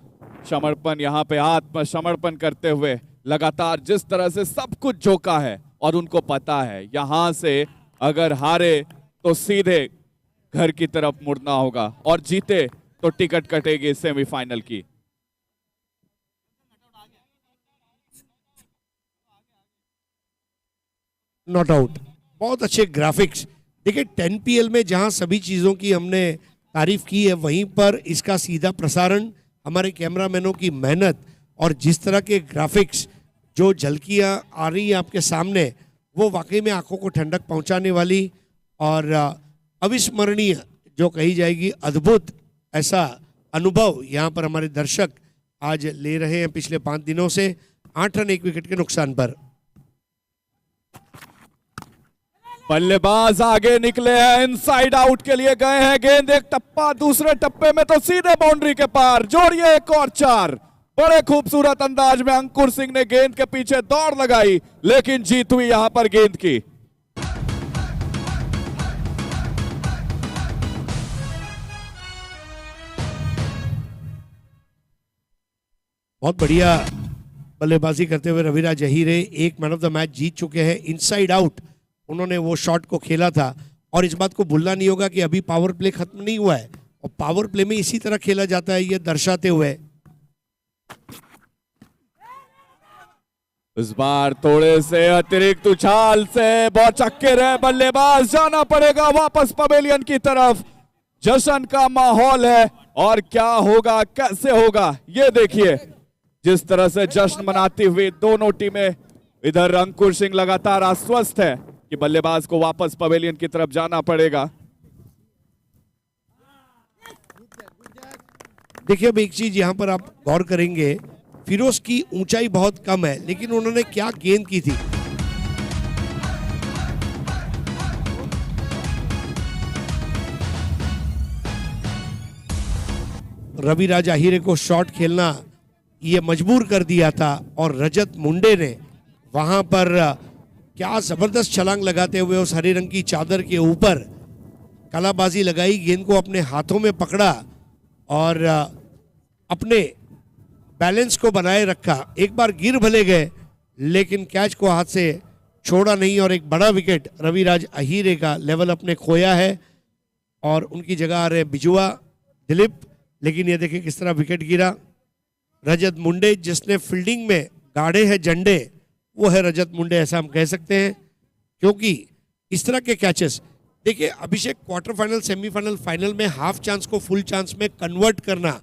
समर्पण, यहाँ पे आत्मसमर्पण करते हुए लगातार जिस तरह से सब कुछ झोंका है। और उनको पता है यहाँ से अगर हारे तो सीधे घर की तरफ मुड़ना होगा और जीते तो टिकट कटेगी सेमीफाइनल की। Not out. बहुत अच्छे ग्राफिक्स। देखिए 10PL में जहां सभी चीज़ों की हमने तारीफ की है, वहीं पर इसका सीधा प्रसारण, हमारे कैमरामैनों की मेहनत और जिस तरह के ग्राफिक्स जो झलकियां आ रही हैं आपके सामने, वो वाकई में आंखों को ठंडक पहुंचाने वाली और अविस्मरणीय जो कही जाएगी, अद्भुत ऐसा अनुभव यहाँ पर हमारे दर्शक आज ले रहे हैं पिछले 5 दिनों से। 8 रन 1 विकेट के नुकसान पर। बल्लेबाज आगे निकले हैं, इनसाइड आउट के लिए गए हैं, गेंद एक टप्पा, दूसरे टप्पे में तो सीधे बाउंड्री के पार, जोड़िए एक और 4। बड़े खूबसूरत अंदाज में अंकुर सिंह ने गेंद के पीछे दौड़ लगाई, लेकिन जीत हुई यहां पर गेंद की। बहुत बढ़िया बल्लेबाजी करते हुए रविराज अहीरे एक मैन ऑफ द मैच जीत चुके हैं। इनसाइड आउट उन्होंने वो शॉट को खेला था और इस बात को भूलना नहीं होगा कि अभी पावर प्ले खत्म नहीं हुआ है और पावर प्ले में इसी तरह खेला जाता है, ये दर्शाते हुए। इस बार थोड़े से अतिरिक्त उछाल से बहुत चक्के रहे बल्लेबाज, जाना पड़ेगा वापस पवेलियन की तरफ। जश्न का माहौल है और क्या होगा, कैसे होगा, ये देखिए। जिस तरह से जश्न मनाती हुई दोनों टीमें, इधर अंकुर सिंह लगातार आश्वस्त है कि बल्लेबाज को वापस पवेलियन की तरफ जाना पड़ेगा। देखिए अब एक चीज यहां पर आप गौर करेंगे, फिरोज की ऊंचाई बहुत कम है, लेकिन उन्होंने क्या गेंद की थी। रविराज अहीरे को शॉट खेलना ये मजबूर कर दिया था और रजत मुंडे ने वहां पर क्या जबरदस्त छलांग लगाते हुए उस हरे रंग की चादर के ऊपर कलाबाजी लगाई, गेंद को अपने हाथों में पकड़ा और अपने बैलेंस को बनाए रखा। एक बार गिर भले गए लेकिन कैच को हाथ से छोड़ा नहीं और एक बड़ा विकेट रविराज अहीरे का लेवल अपने खोया है और उनकी जगह आ रहे बिजुआ दिलीप। लेकिन ये देखिए किस तरह विकेट गिरा। रजत मुंडे जिसने फील्डिंग में गाड़े हैं झंडे, वो है रजत मुंडे, ऐसा हम कह सकते हैं, क्योंकि इस तरह के कैचेस, देखिए अभिषेक, क्वार्टर फाइनल, सेमीफाइनल, फाइनल में हाफ चांस को फुल चांस में कन्वर्ट करना,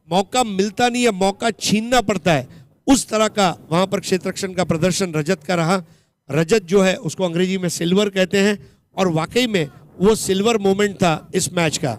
मौका मिलता नहीं है, मौका छीनना पड़ता है। उस तरह का वहां पर क्षेत्ररक्षण का प्रदर्शन रजत का रहा। रजत जो है उसको अंग्रेजी में सिल्वर कहते हैं और वाकई में वो सिल्वर मोमेंट था इस मैच का।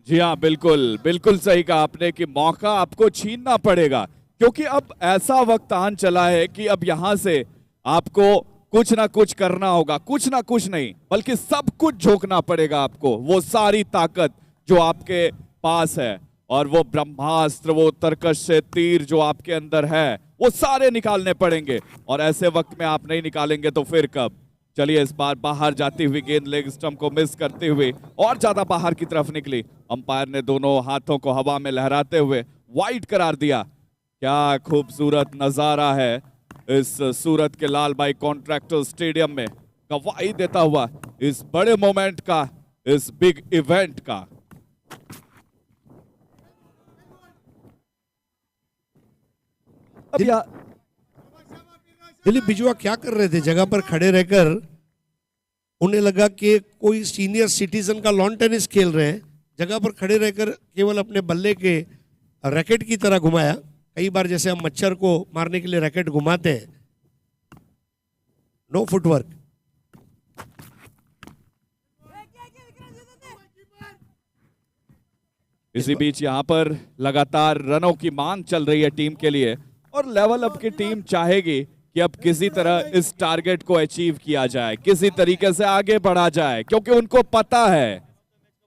जी हाँ, बिल्कुल बिल्कुल सही कहा आपने कि मौका आपको छीनना पड़ेगा, क्योंकि अब ऐसा वक्त आन चला है कि अब यहां से आपको कुछ ना कुछ करना होगा, कुछ ना कुछ नहीं बल्कि सब कुछ झोंकना पड़ेगा आपको। वो सारी ताकत जो आपके पास है और वो ब्रह्मास्त्र, वो तरकश से तीर जो आपके अंदर है, वो सारे निकालने पड़ेंगे और ऐसे वक्त में आप नहीं निकालेंगे तो फिर कब। चलिए, इस बार बाहर जाती हुई गेंद लेग स्टंप को मिस करते हुए और ज्यादा बाहर की तरफ निकली। अंपायर ने दोनों हाथों को हवा में लहराते हुए वाइड करार दिया। क्या खूबसूरत नजारा है इस सूरत के लाल भाई कॉन्ट्रैक्टर स्टेडियम में गवाही देता हुआ इस बड़े मोमेंट का, इस बिग इवेंट का। अब दिलीप बिजुआ क्या कर रहे थे? जगह पर खड़े रहकर उन्हें लगा कि कोई सीनियर सिटीजन का लॉन टेनिस खेल रहे हैं। जगह पर खड़े रहकर केवल अपने बल्ले के रैकेट की तरह घुमाया। कई बार जैसे हम मच्छर को मारने के लिए रैकेट घुमाते हैं। No footwork. इसी बीच यहां पर लगातार रनों की मांग चल रही है टीम के लिए और लेवल अप की टीम चाहेगी कि अब किसी तरह इस टारगेट को अचीव किया जाए, किसी तरीके से आगे बढ़ा जाए, क्योंकि उनको पता है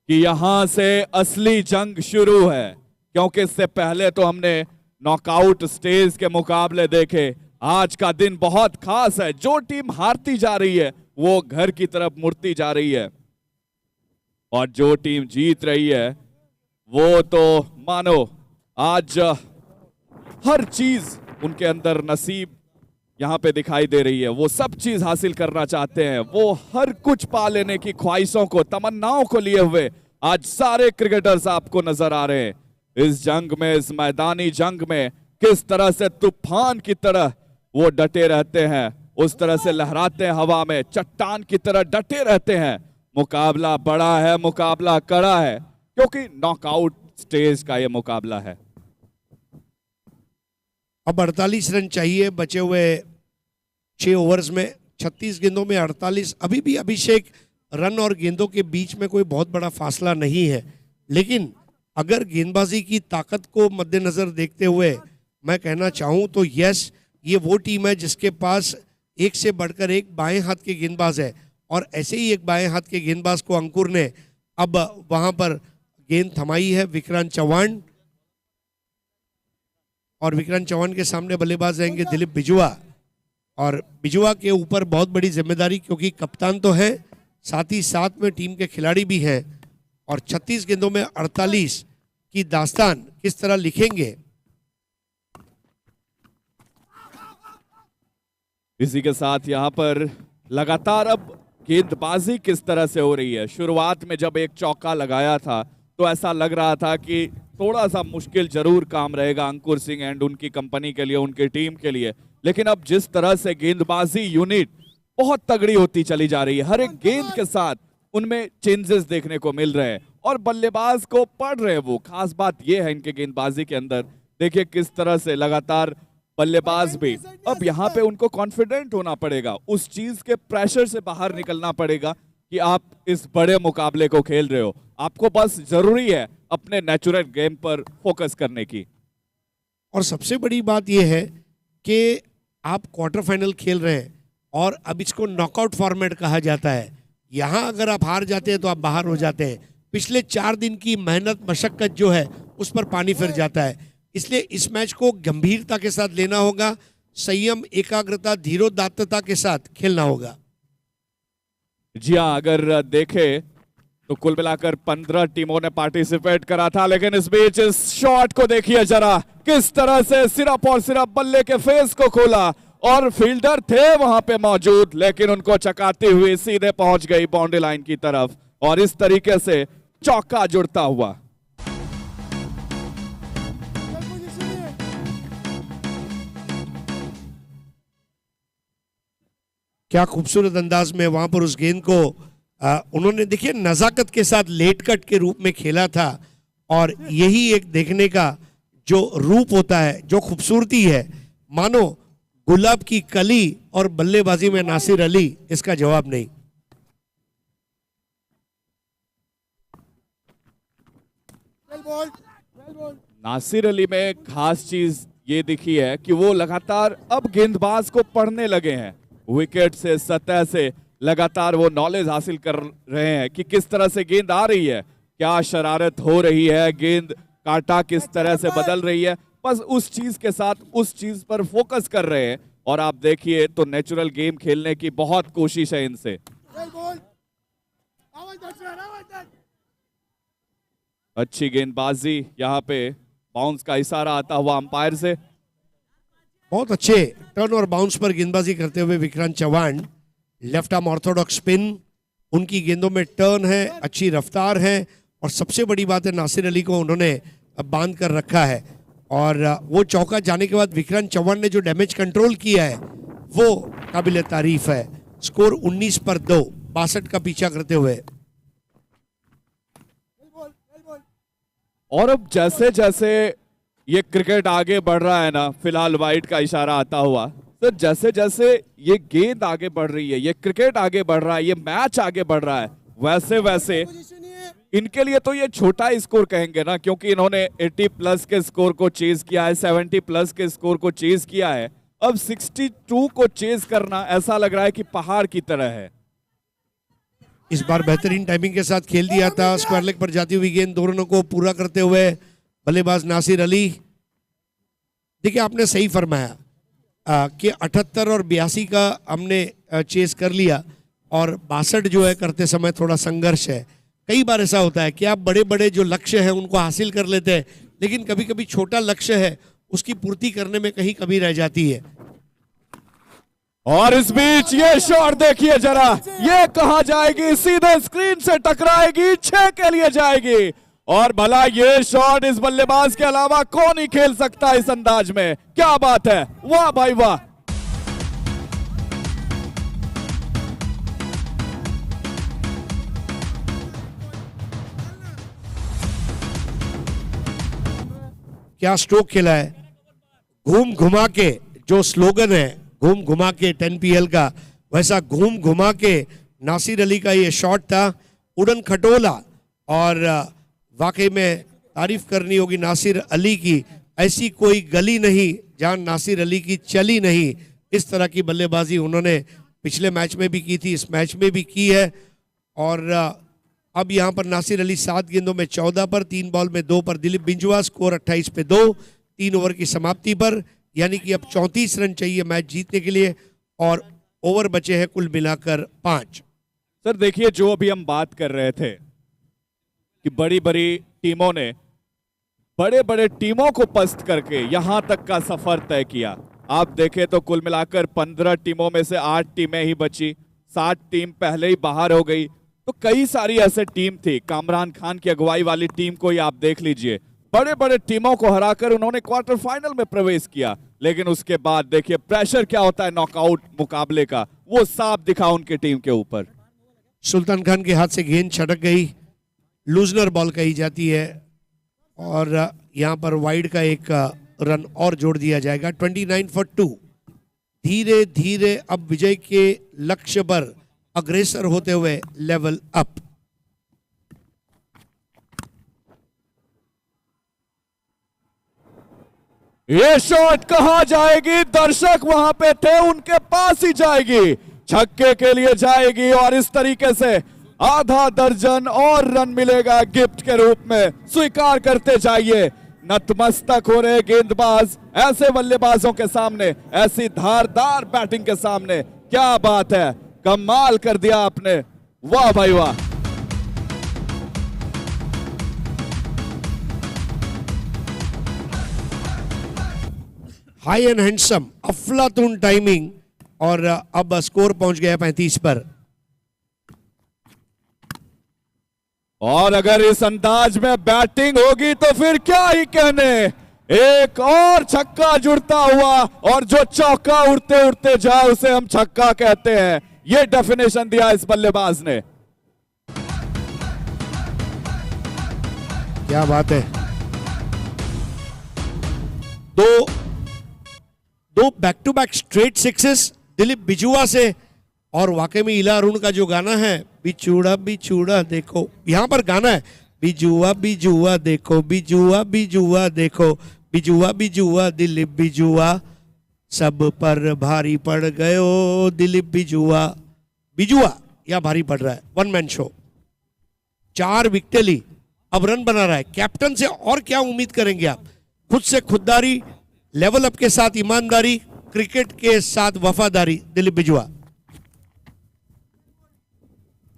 कि यहां से असली जंग शुरू है। क्योंकि इससे पहले तो हमने नॉकआउट स्टेज के मुकाबले देखे। आज का दिन बहुत खास है। जो टीम हारती जा रही है वो घर की तरफ मुड़ती जा रही है और जो टीम जीत रही है वो तो मानो आज हर चीज उनके अंदर नसीब यहां पे दिखाई दे रही है। वो सब चीज हासिल करना चाहते हैं। वो हर कुछ पा लेने की ख्वाहिशों को, तमन्नाओं को लिए हुए आज सारे क्रिकेटर्स आपको नजर आ रहे हैं इस जंग में, इस मैदानी जंग में किस तरह से तूफान की तरह वो डटे रहते हैं, उस तरह से लहराते हैं हवा में, चट्टान की तरह डटे रहते हैं। मुकाबला बड़ा है, मुकाबला कड़ा है, क्योंकि नॉकआउट स्टेज का ये मुकाबला है। अब 48 रन चाहिए बचे हुए 6 ओवर्स में, 36 गेंदों में 48। अभी भी अभिषेक रन और गेंदों के बीच में कोई बहुत बड़ा फासला नहीं है, लेकिन अगर गेंदबाजी की ताकत को मद्देनजर देखते हुए मैं कहना चाहूं तो यस, ये वो टीम है जिसके पास एक से बढ़कर एक बाएं हाथ के गेंदबाज है, और ऐसे ही एक बाएं हाथ के गेंदबाज को अंकुर ने अब वहां पर गेंद थमाई है। विक्रांत चौहान, और विक्रांत चौहान के सामने बल्लेबाज रहेंगे दिलीप बिजुआ, और बिजुआ के ऊपर बहुत बड़ी जिम्मेदारी, क्योंकि कप्तान तो है साथ ही साथ में टीम के खिलाड़ी भी हैं, और 36 गेंदों में 48 की दास्तान किस तरह लिखेंगे। इसी के साथ यहाँ पर लगातार अब गेंदबाजी किस तरह से हो रही है। शुरुआत में जब एक चौका लगाया था तो ऐसा लग रहा था कि थोड़ा सा मुश्किल जरूर काम रहेगा अंकुर सिंह एंड उनकी कंपनी के लिए, उनकी टीम के लिए, लेकिन अब जिस तरह से गेंदबाजी यूनिट बहुत तगड़ी होती चली जा रही है, हर एक गेंद के साथ उनमें चेंजेस देखने को मिल रहे हैं और बल्लेबाज को पढ़ रहे हैं वो। खास बात यह है इनके गेंदबाजी के अंदर, देखिए किस तरह से लगातार बल्लेबाज भी अब यहाँ पे उनको कॉन्फिडेंट होना पड़ेगा, उस चीज के प्रेशर से बाहर निकलना पड़ेगा कि आप इस बड़े मुकाबले को खेल रहे हो, आपको बस जरूरी है अपने नेचुरल गेम पर फोकस करने की। और सबसे बड़ी बात यह है कि आप क्वार्टर फाइनल खेल रहे हैं और अब इसको नॉकआउट फॉर्मेट कहा जाता है। यहाँ अगर आप हार जाते हैं तो आप बाहर हो जाते हैं। पिछले 4 दिन की मेहनत मशक्कत जो है उस पर पानी फिर जाता है, इसलिए इस मैच को गंभीरता के साथ लेना होगा, संयम, एकाग्रता, धीरोदात्तता के साथ खेलना होगा। जी हाँ, अगर देखें तो कुल मिलाकर 15 टीमों ने पार्टिसिपेट करा था, लेकिन इस बीच इस शॉट को देखिए जरा, किस तरह से सिर्फ और सिर्फ बल्ले के फेस को खोला और फील्डर थे वहां पे मौजूद, लेकिन उनको चकाती हुई सीधे पहुंच गई बाउंड्री लाइन की तरफ और इस तरीके से चौका जुड़ता हुआ। क्या खूबसूरत अंदाज में वहां पर उस गेंद को उन्होंने देखिए नजाकत के साथ लेट कट के रूप में खेला था, और यही एक देखने का जो रूप होता है, जो खूबसूरती है, मानो गुलाब की कली और बल्लेबाजी में नासिर अली, इसका जवाब नहीं। नासिर अली में खास चीज ये दिखी है कि वो लगातार अब गेंदबाज को पढ़ने लगे हैं, विकेट से, सतह से लगातार वो नॉलेज हासिल कर रहे हैं कि किस तरह से गेंद आ रही है, क्या शरारत हो रही है, गेंद काटा किस तरह से बदल रही है, बस उस चीज के साथ उस चीज पर फोकस कर रहे हैं। और आप देखिए तो नेचुरल गेम खेलने की बहुत कोशिश है इनसे। अच्छी गेंदबाजी, यहाँ पे बाउंस का इशारा आता हुआ अंपायर से। बहुत अच्छे टर्न और बाउंस पर गेंदबाजी करते हुए Vikrant Chauhan, left arm orthodox spin, उनकी गेंदों में टर्न है, अच्छी रफ्तार है, और सबसे बड़ी बात है नासिर अली को उन्होंने बांध कर रखा है। और वो चौका जाने के बाद विक्रांत चौहान ने जो डैमेज कंट्रोल किया है वो काबिल तारीफ है। स्कोर 19 पर 2, 62 का पीछा करते हुए। और अब जैसे जैसे ये क्रिकेट आगे बढ़ रहा है ना, फिलहाल वाइट का इशारा आता हुआ, तो जैसे जैसे ये गेंद आगे बढ़ रही है, ये क्रिकेट आगे बढ़ रहा है, ये मैच आगे बढ़ रहा है, वैसे वैसे इनके लिए तो ये छोटा स्कोर कहेंगे ना, क्योंकि इन्होंने 80 प्लस के स्कोर को चेज किया है, 70 प्लस के स्कोर को चेज किया है, अब 62 को चेज करना ऐसा लग रहा है कि पहाड़ की तरह है। इस बार बेहतरीन टाइमिंग के साथ खेल दिया था, स्क्वायर लेग पर जाती हुई गेंद दोनों को पूरा करते हुए बल्लेबाज नासिर अली। देखिए आपने सही फरमाया कि 78 और 82 का हमने चेस कर लिया, और 62 जो है करते समय थोड़ा संघर्ष है। कई बार ऐसा होता है कि आप बड़े बड़े जो लक्ष्य हैं उनको हासिल कर लेते हैं, लेकिन कभी कभी छोटा लक्ष्य है उसकी पूर्ति करने में कहीं कमी रह जाती है। और इस बीच ये शॉट देखिए जरा, ये कहां जाएगी, सीधे स्क्रीन से टकराएगी, 6 के लिए जाएगी। और भला ये शॉट इस बल्लेबाज के अलावा कौन ही खेल सकता है इस अंदाज में। क्या बात है, वाह भाई वाह। क्या स्ट्रोक खेला है, घूम घुमा के, जो स्लोगन है घूम घुमा के 10PL का, वैसा घूम घुमा के नासिर अली का ये शॉट था, उड़न खटोला। और वाकई में तारीफ करनी होगी नासिर अली की, ऐसी कोई गली नहीं जहां नासिर अली की चली नहीं। इस तरह की बल्लेबाजी उन्होंने पिछले मैच में भी की थी, इस मैच में भी की है। और अब यहाँ पर नासिर अली 7 गेंदों में 14 पर, 3 बॉल में 2 पर दिलीप बिंजुआ, स्कोर 28 पे 2, 3 ओवर की समाप्ति पर, यानी कि अब 34 रन चाहिए मैच जीतने के लिए और ओवर बचे हैं कुल मिलाकर 5। सर देखिए, जो अभी हम बात कर रहे थे कि बड़ी बड़ी टीमों ने बड़े बड़े टीमों को पस्त करके यहां तक का सफर तय किया। आप देखें तो कुल मिलाकर 15 टीमों में से 8 टीमें ही बची, 7 टीम पहले ही बाहर हो गई। तो कई सारी ऐसे टीम थी, कामरान खान की अगुवाई वाली टीम को ही आप देख लीजिए, बड़े बड़े टीमों को हराकर उन्होंने क्वार्टर फाइनल में प्रवेश किया। लेकिन उसके बाद देखिए प्रेशर क्या होता है नॉकआउट मुकाबले का, वो साफ दिखा उनकी टीम के ऊपर। सुल्तान खान के हाथ से गेंद छटक गई, लूजनर बॉल कही जाती है और यहाँ पर वाइड का एक रन और जोड़ दिया जाएगा। 29 for 2। धीरे धीरे अब विजय के लक्ष्य पर अग्रेसर होते हुए लेवल अप। ये शॉट कहां जाएगी, दर्शक वहां पे थे, उनके पास ही जाएगी, छक्के के लिए जाएगी। और इस तरीके से आधा दर्जन और रन मिलेगा गिफ्ट के रूप में। स्वीकार करते जाइए, नतमस्तक हो रहे गेंदबाज ऐसे बल्लेबाजों के सामने, ऐसी धारदार बैटिंग के सामने। क्या बात है, कमाल कर दिया आपने, वाह भाई वाह। हाई एंड हैंडसम, अफलातून टाइमिंग और अब स्कोर पहुंच गया 35 पर। और अगर इस अंदाज में बैटिंग होगी तो फिर क्या ही कहने, एक और छक्का जुड़ता हुआ, और जो चौका उड़ते उड़ते जाए उसे हम छक्का कहते हैं। ये डेफिनेशन दिया इस बल्लेबाज ने। क्या बात है, दो back to back straight sixes Dilip Bijua से। और वाकई में इला अरुण का जो गाना है, बिचूड़ा बिचूड़ा देखो, यहाँ पर गाना है बिजुआ बिजुआ देखो, बिजुआ बिजुआ देखो, बिजुआ बिजुआ दिलीप बिजुआ, सब पर भारी पड़ गयो दिलीप बिजुआ। बिजुआ या भारी पड़ रहा है, 1 मैन शो, 4 विकेटें ली, अब रन बना रहा है। कैप्टन से और क्या उम्मीद करेंगे आप, खुद से खुददारी, लेवल अप के साथ ईमानदारी, क्रिकेट के साथ वफादारी। दिलीप बिजुआ,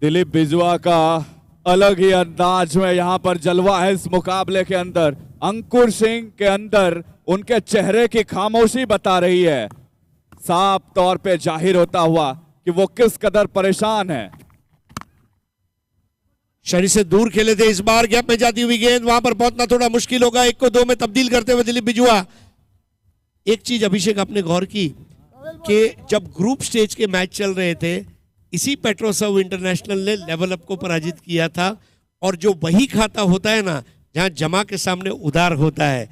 दिलीप बिजुआ का अलग ही अंदाज में यहां पर जलवा है इस मुकाबले के अंदर। अंकुर सिंह के अंदर उनके चेहरे की खामोशी बता रही है, साफ तौर पे जाहिर होता हुआ कि वो किस कदर परेशान है। शरीर से दूर खेले थे, इस बार गैप में जाती हुई गेंद, वहां पर पहुंचना थोड़ा मुश्किल होगा। 1 को 2 में तब्दील करते हुए दिलीप बिजुआ। एक चीज अभिषेक आपने गौर की कि जब ग्रुप स्टेज के मैच चल रहे थे, इसी पेट्रोसव इंटरनेशनल ने लेवल अप को पराजित किया था। और जो वही खाता होता है ना, जहां जमा के सामने उधार होता है,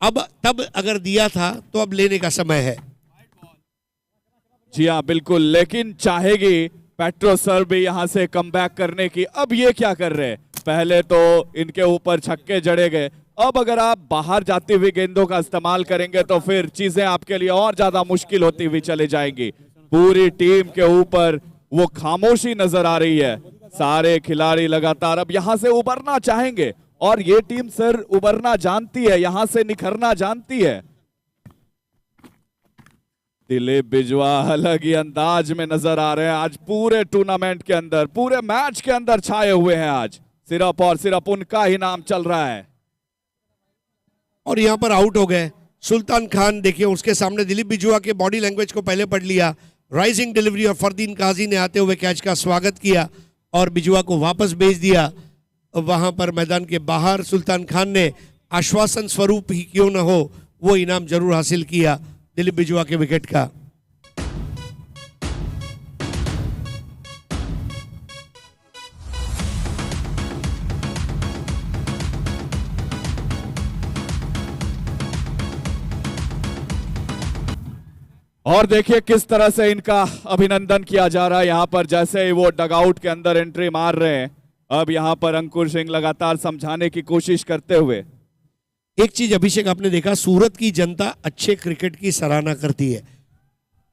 अब तब अगर दिया था तो अब लेने का समय है। जी हाँ बिल्कुल, लेकिन चाहेगी पेट्रोसर भी यहां से कमबैक करने की। अब ये क्या कर रहे हैं, पहले तो इनके ऊपर छक्के जड़े गए, अब अगर आप बाहर जाती हुई गेंदों का इस्तेमाल करेंगे तो फिर चीजें आपके लिए और ज्यादा मुश्किल होती हुई चली जाएंगी। पूरी टीम के ऊपर वो खामोशी नजर आ रही है, सारे खिलाड़ी लगातार अब यहां से उबरना चाहेंगे, और ये टीम सर उबरना जानती है, यहां से निखरना जानती है। दिलीप बिजुआ अलग ही अंदाज में नजर आ रहे हैं आज, पूरे टूर्नामेंट के अंदर, पूरे मैच के अंदर छाए हुए हैं आज, सिर्फ और सिर्फ उनका ही नाम चल रहा है। और यहां पर आउट हो गए सुल्तान खान। देखिए उसके सामने दिलीप बिजुआ के बॉडी लैंग्वेज को पहले पढ़ लिया, राइजिंग डिलीवरी और फरदीन काजी ने आते हुए कैच का स्वागत किया और बिजुआ को वापस भेज दिया वहां पर मैदान के बाहर। सुल्तान खान ने आश्वासन स्वरूप ही क्यों न हो वो इनाम जरूर हासिल किया दिलीप बिजुआ के विकेट का। और देखिए किस तरह से इनका अभिनंदन किया जा रहा है यहाँ पर, जैसे ही वो डगआउट के अंदर एंट्री मार रहे हैं। अब यहाँ पर अंकुर सिंह लगातार समझाने की कोशिश करते हुए। एक चीज अभिषेक आपने देखा, सूरत की जनता अच्छे क्रिकेट की सराहना करती है।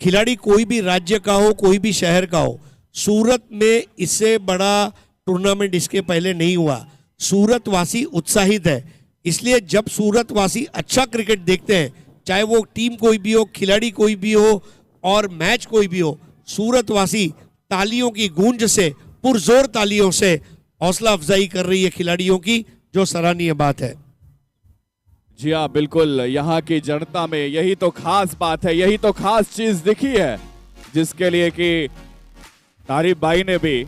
खिलाड़ी कोई भी राज्य का हो, कोई भी शहर का हो, सूरत में इससे बड़ा टूर्नामेंट इसके पहले नहीं हुआ। सूरत वासी उत्साहित है, इसलिए जब सूरत वासी अच्छा क्रिकेट देखते हैं, चाहे वो टीम कोई भी हो, खिलाड़ी कोई भी हो और मैच कोई भी हो, सूरत वासी तालियों की गूंज से, पुरजोर तालियों से हौसला अफजाई कर रही है खिलाड़ियों की, जो सराहनीय बात है। जी हाँ, बिल्कुल। यहाँ की जनता में यही तो खास बात है, यही तो खास चीज दिखी है, जिसके लिए कि तारिफ भाई ने भी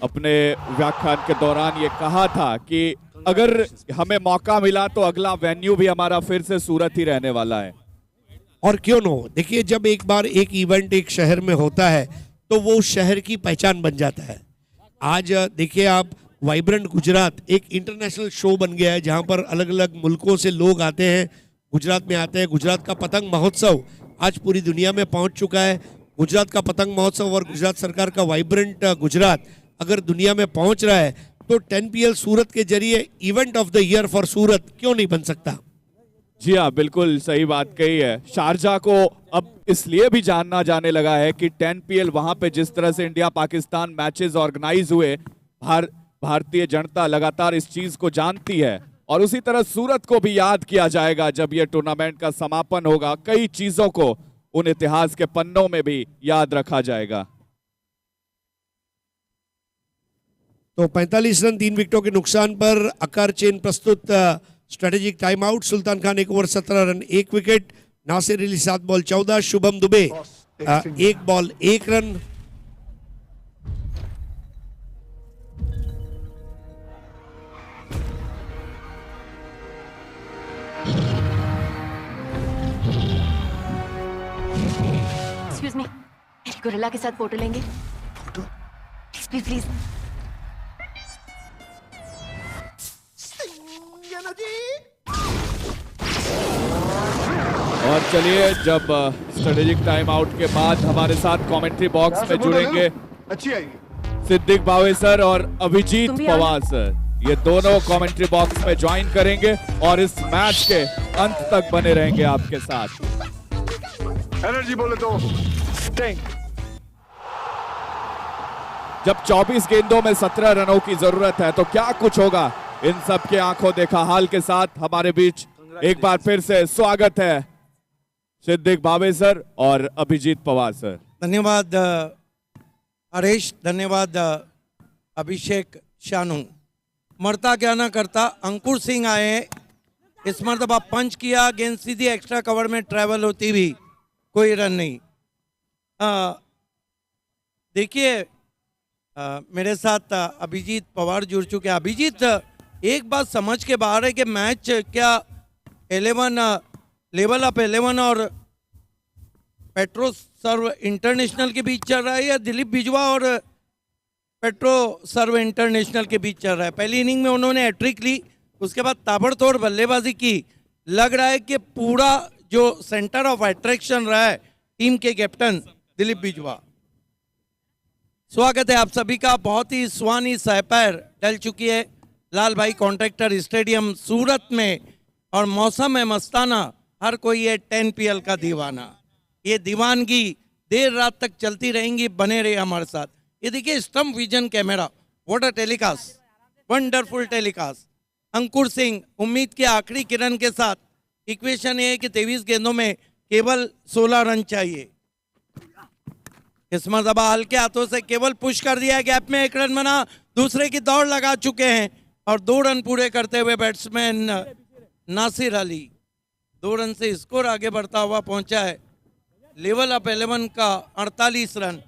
अपने व्याख्यान के दौरान ये कहा था कि अगर हमें मौका मिला तो अगला वेन्यू भी हमारा फिर से सूरत ही रहने वाला है। और क्यों न हो, देखिए जब एक बार एक इवेंट एक शहर में होता है तो वो उस शहर की पहचान बन जाता है। आज देखिए आप, वाइब्रेंट गुजरात एक इंटरनेशनल शो बन गया है, जहां पर अलग अलग मुल्कों से लोग आते हैं, गुजरात में आते हैं। गुजरात का पतंग महोत्सव आज पूरी दुनिया में पहुंच चुका है। गुजरात का पतंग महोत्सव और गुजरात सरकार का वाइब्रेंट गुजरात अगर दुनिया में पहुंच रहा है तो 10PL सूरत के जरिए event of the year for Surat क्यों नहीं बन सकता। जी हाँ, बिल्कुल सही बात कही है। शारजा को अब इसलिए भी जानना जाने लगा है कि 10PL वहां पे जिस तरह से इंडिया पाकिस्तान मैचेस ऑर्गेनाइज हुए, भारतीय जनता लगातार इस चीज को जानती है। और उसी तरह सूरत को भी याद किया जाएगा जब ये टूर्नामेंट का समापन होगा। कई चीजों को उन इतिहास के पन्नों में भी याद रखा जाएगा। तो 45 रन 3 विकेटों के नुकसान पर अकार चेन प्रस्तुत strategic time out. Sultan Khan 1 over 17 run 1 wicket, Nasir Ali 7 ball 14, Shubham Dubey 1 ball 1 run. Excuse me, मेरी गोरिल्ला के साथ फोटो लेंगे? Please please. और चलिए, जब स्ट्रेटेजिक टाइम आउट के बाद हमारे साथ कमेंट्री बॉक्स में जुड़ेंगे सिद्दीक बावे सर और अभिजीत पवार सर। ये दोनों कमेंट्री बॉक्स में ज्वाइन करेंगे और इस मैच के अंत तक बने रहेंगे आपके साथ। एनर्जी बोले तो स्टिंग। जब 24 गेंदों में 17 रनों की जरूरत है तो क्या कुछ होगा, इन सब के आंखों देखा हाल के साथ हमारे बीच एक बार फिर से स्वागत है सिद्दीक बावे सर और अभिजीत पवार सर। धन्यवाद हरीश, धन्यवाद अभिषेक शानू। मरता क्या ना करता, अंकुर सिंह आए, इस मरतबा पंच किया, गेंद सीधी एक्स्ट्रा कवर में ट्रैवल होती भी कोई रन नहीं। देखिए मेरे साथ अभिजीत पवार जुड़ चुके हैं। अभिजीत, एक बात समझ के बाहर है कि मैच क्या 11 लेवल अप 11 और पेट्रो सर्व इंटरनेशनल के बीच चल रहा है या दिलीप बिजवा और पेट्रो सर्व इंटरनेशनल के बीच चल रहा है? पहली इनिंग में उन्होंने हैट्रिक ली, उसके बाद ताबड़तोड़ बल्लेबाजी की। लग रहा है कि पूरा जो सेंटर ऑफ अट्रैक्शन रहा है टीम के कैप्टन दिलीप बिजवा। स्वागत है आप सभी का। बहुत ही सुहानी सहपैर डल चुकी है लाल भाई कॉन्ट्रैक्टर स्टेडियम सूरत में और मौसम है मस्ताना। हर कोई है 10PL का दीवाना। ये दीवानगी देर रात तक चलती रहेंगी, बने रहे हमारे साथ। ये देखिए stump vision camera, what a telecast, wonderful telecast. Ankur Singh उम्मीद के आखिरी किरण के साथ। इक्वेशन ये है कि 23 गेंदों में केवल 16 रन चाहिए। इस मरतबा हल्के हाथों से केवल पुश कर दिया, गैप में 1 रन बना, दूसरे की दौड़ लगा चुके हैं और 2 रन पूरे करते हुए बैट्समैन नासिर अली 2 रन से स्कोर आगे बढ़ता हुआ पहुंचा है। लेवल अप 11 का 48 रन।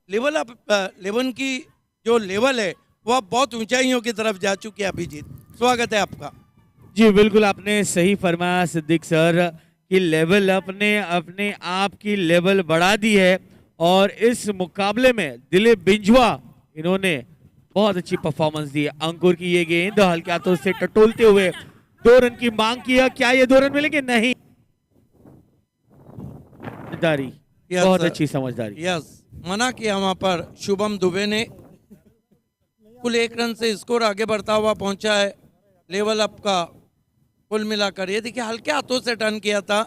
लेवल अप 11 की जो लेवल है वह बहुत ऊंचाइयों की तरफ जा चुकी है। अभिजीत, स्वागत है आपका। जी बिल्कुल, आपने सही फरमाया सिद्दीक सर कि लेवल अप ने अपने आप की लेवल बढ़ा दी है और इस मुकाबले में दिलीप बिंजवा इन्होंने बहुत अच्छी परफॉर्मेंस दी है। अंकुर की ये गेंद हल्के हाथों से टटोलते हुए 2 रन की मांग किया, क्या ये 2 रन मिलेंगे? नहीं। समझदारी, बहुत अच्छी समझदारी। यस, मना किया वहां पर शुभम दुबे ने। कुल 1 रन से स्कोर आगे बढ़ता हुआ पहुंचा है लेवल अप का। कुल मिलाकर ये देखिए हल्के हाथों से टर्न किया था,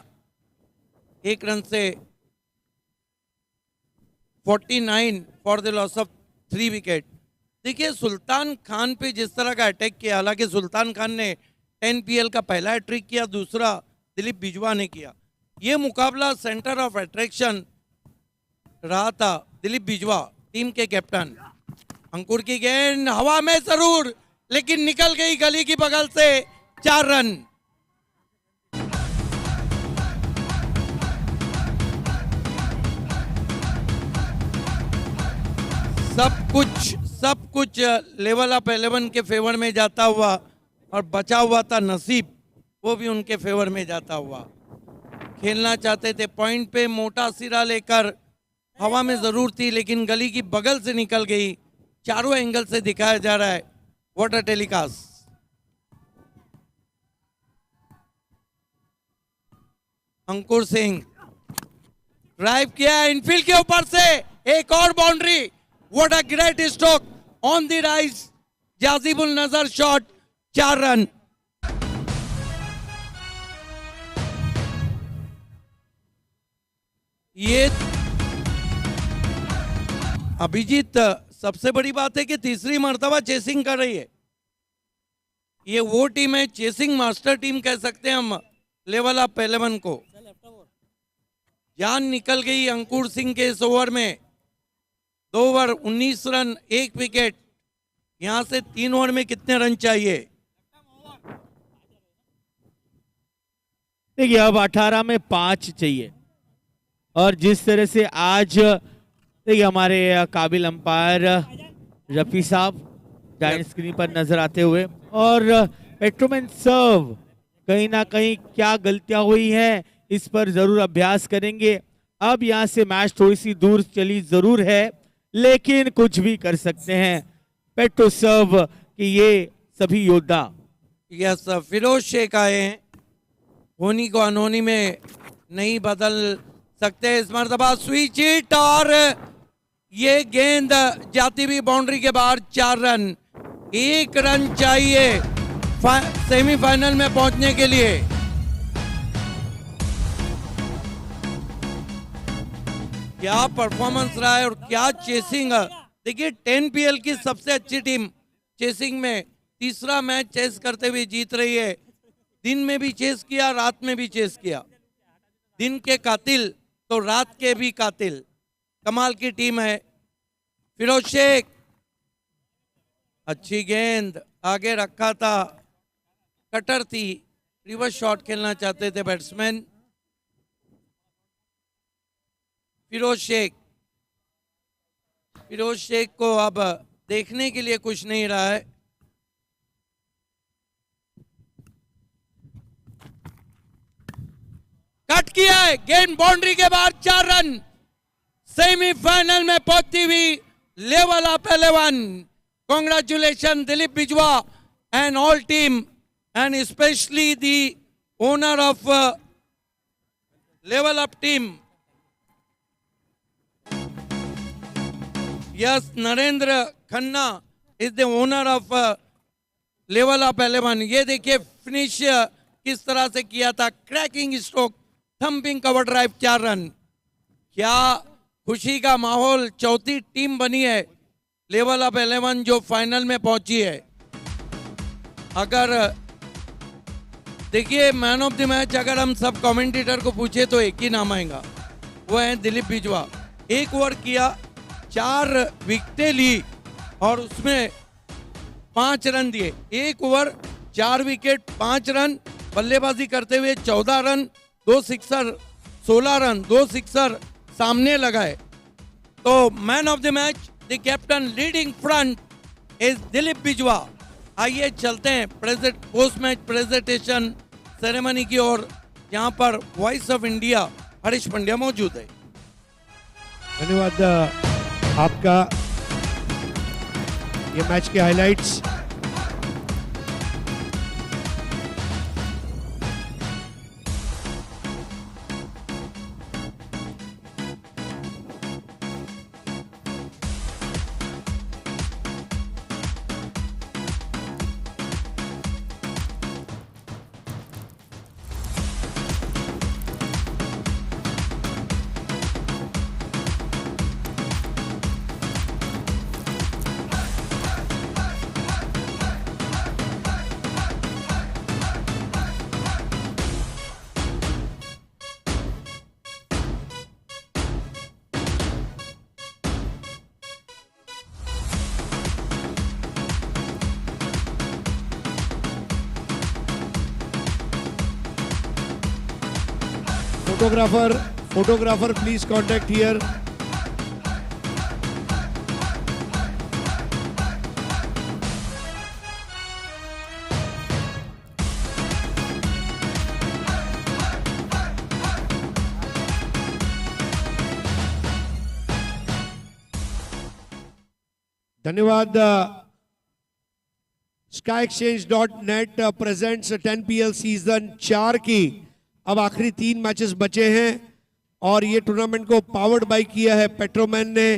1 रन से 49 for the loss of 3 wicket. देखिए सुल्तान खान पे जिस तरह का अटैक किया, हालांकि सुल्तान खान ने 10 PL का पहला हैट्रिक किया, दूसरा दिलीप बिजवा ने किया। ये मुकाबला सेंटर ऑफ अट्रैक्शन रहा था दिलीप बिजवा टीम के कैप्टन। अंकुर की गेंद हवा में जरूर, लेकिन निकल गई गली की बगल से। 4 रन। सब कुछ लेवल अप 11 के फेवर में जाता हुआ और बचा हुआ था नसीब, वो भी उनके फेवर में जाता हुआ। खेलना चाहते थे पॉइंट पे, मोटा सिरा लेकर हवा में जरूर थी, लेकिन गली की बगल से निकल गई। चारों एंगल से दिखाया जा रहा है। What a telecast. Ankur Singh drive किया इनफील्ड के ऊपर से, एक और boundary. What a great stroke on the rise, Jajibul Nazar shot. 4 run. ये अभिजीत सबसे बड़ी बात है कि तीसरी मर्तबा चेसिंग कर रही है। ये वो टीम है, चेसिंग मास्टर टीम कह सकते हैं हम लेवल अप 11 को। जान निकल गई अंकुर सिंह के इस ओवर में। 2 ओवर 19 रन 1 विकेट। यहां से 3 ओवर में कितने रन चाहिए? देखिए अब 18 में 5 चाहिए और जिस तरह से आज देखिए हमारे काबिल अंपायर रफी साहब जायंट स्क्रीन पर नजर आते हुए, और पेट्रोमैन सर्व कहीं ना कहीं क्या गलतियां हुई हैं इस पर जरूर अभ्यास करेंगे। अब यहां से मैच थोड़ी सी दूर चली जरूर है, लेकिन कुछ भी कर सकते हैं पेट्रो सर्व कि ये सभी योद्धा। यस, फिरोज शेख आए हैं। होनी को अनहोनी में नहीं बदल सकते। इस मरतबा स्विच हिट और ये गेंद जाती हुई बाउंड्री के बाहर। 4 रन। 1 रन चाहिए सेमीफाइनल में पहुंचने के लिए। क्या परफॉर्मेंस रहा है और क्या चेसिंग। देखिए 10 PL की सबसे अच्छी टीम चेसिंग में तीसरा मैच चेस करते हुए जीत रही है। दिन में भी चेस किया, रात में भी चेस किया। दिन के कातिल तो रात के भी कातिल। कमाल की टीम है। फिरोज शेख, अच्छी गेंद आगे रखा था, कटर थी, रिवर्स शॉट खेलना चाहते थे बैट्समैन। फिरोज शेख को अब देखने के लिए कुछ नहीं रहा है। कट किया है, गेंद बाउंड्री के बाहर। 4 रन। सेमीफाइनल में पहुंचती हुई level up 11। Congratulation Dilip Bijwa and all team and specially the owner of level up team. Yes, Narendra Khanna is the owner of level up 11। ये देखिए फिनिश किस तरह से किया था, cracking stroke, thumping cover drive. 4 run. क्या खुशी का माहौल। चौथी टीम बनी है लेवल अप 11 जो फाइनल में पहुंची है। अगर देखिए मैन ऑफ द मैच अगर हम सब कमेंटेटर को पूछे तो एक ही नाम आएगा, वो है दिलीप बिजवा। 1 ओवर किया, 4 विकेटें ली और उसमें 5 रन दिए। 1 ओवर 4 विकेट 5 रन। बल्लेबाजी करते हुए 14 रन, 2 सिक्सर, 16 रन, 2 सिक्सर, सामने लगाए। तो man of the match, the captain leading front is Dilip Bijwa. आइए चलते हैं पोस्ट मैच प्रेजेंटेशन सेरेमनी की ओर, यहाँ पर voice of India Harish Pandya मौजूद है। धन्यवाद आपका। ये मैच के highlights. Photographer, please contact here. धन्यवाद। SkyExchange.net presents 10PL सीजन 4 की अब आखिरी 3 मैचेस बचे हैं और ये टूर्नामेंट को पावर्ड बाय किया है पेट्रोमैन ने।